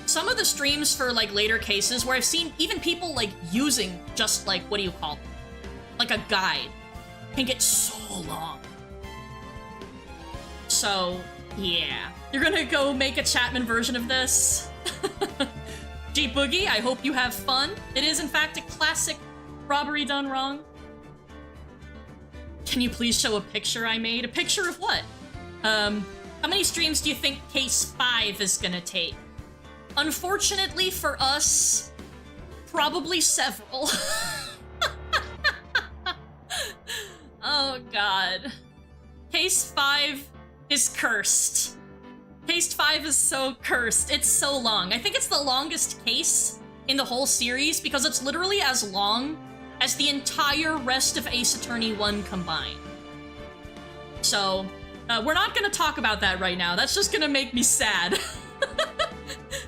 Some of the streams for like later cases where I've seen even people like using just like, what do you call it? Like a guide can get so long. So yeah. You're gonna go make a Chapman version of this? G Boogie, I hope you have fun. It is in fact a classic robbery done wrong. Can you please show a picture I made? A picture of what? How many streams do you think case 5 is gonna take? Unfortunately for us, probably several. Oh god. Case 5 is cursed. Case 5 is so cursed. It's so long. I think it's the longest case in the whole series because it's literally as long as the entire rest of Ace Attorney 1 combined. So, we're not gonna talk about that right now. That's just gonna make me sad.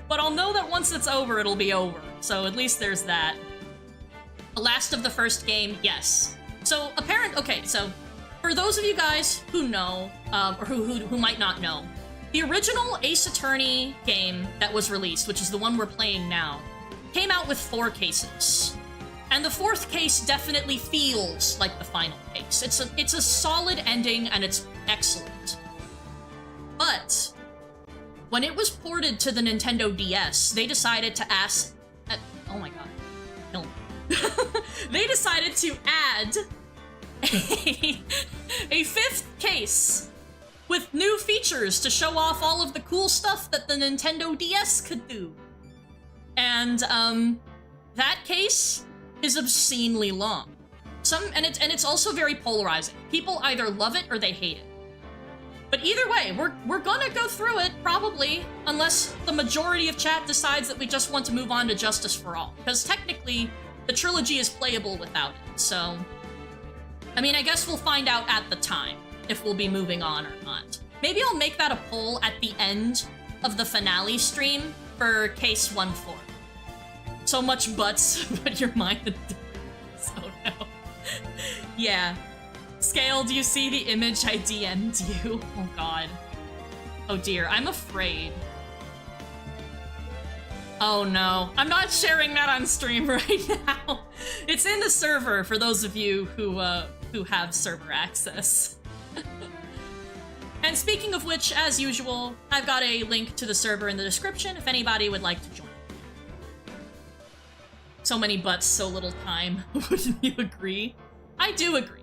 But I'll know that once it's over, it'll be over. So at least there's that. The last of the first game, yes. So okay, so for those of you guys who know, or who might not know, the original Ace Attorney game that was released, which is the one we're playing now, came out with 4 cases. And the 4th case definitely feels like the final case. It's a solid ending and it's excellent. But when it was ported to the Nintendo DS, they decided to oh my god. No. They decided to add a 5th case with new features to show off all of the cool stuff that the Nintendo DS could do. And that case is obscenely long. And it's also very polarizing. People either love it or they hate it. But either way, we're gonna go through it, probably, unless the majority of chat decides that we just want to move on to Justice for All. Because technically, the trilogy is playable without it, so... I mean, I guess we'll find out at the time if we'll be moving on or not. Maybe I'll make that a poll at the end of the finale stream for case 1-4. So much butts, but your mind is different. Oh no. Yeah. Scale, do you see the image I DM'd you? Oh god. Oh dear, I'm afraid. Oh no, I'm not sharing that on stream right now. It's in the server for those of you who have server access. And speaking of which, as usual, I've got a link to the server in the description if anybody would like to join. So many butts, so little time. Wouldn't you agree? I do agree.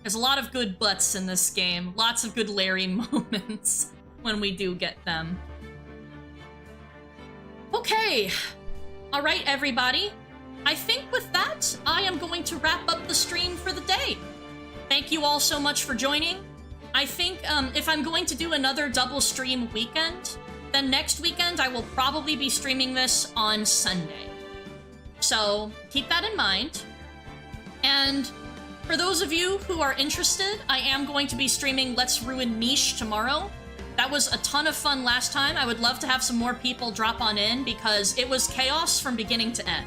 There's a lot of good butts in this game. Lots of good Larry moments when we do get them. Okay. All right, everybody. I think with that, I am going to wrap up the stream for the day. Thank you all so much for joining. I think if I'm going to do another double stream weekend, then next weekend I will probably be streaming this on Sunday. So keep that in mind. And for those of you who are interested, I am going to be streaming Let's Ruin Niche tomorrow. That was a ton of fun last time. I would love to have some more people drop on in because it was chaos from beginning to end.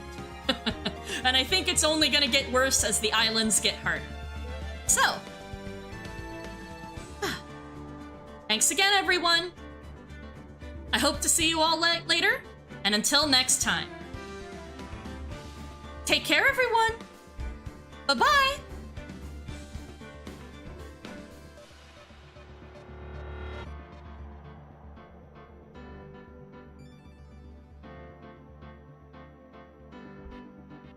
And I think it's only gonna get worse as the islands get harder. So, thanks again, everyone. I hope to see you all later, and until next time. Take care, everyone. Bye-bye.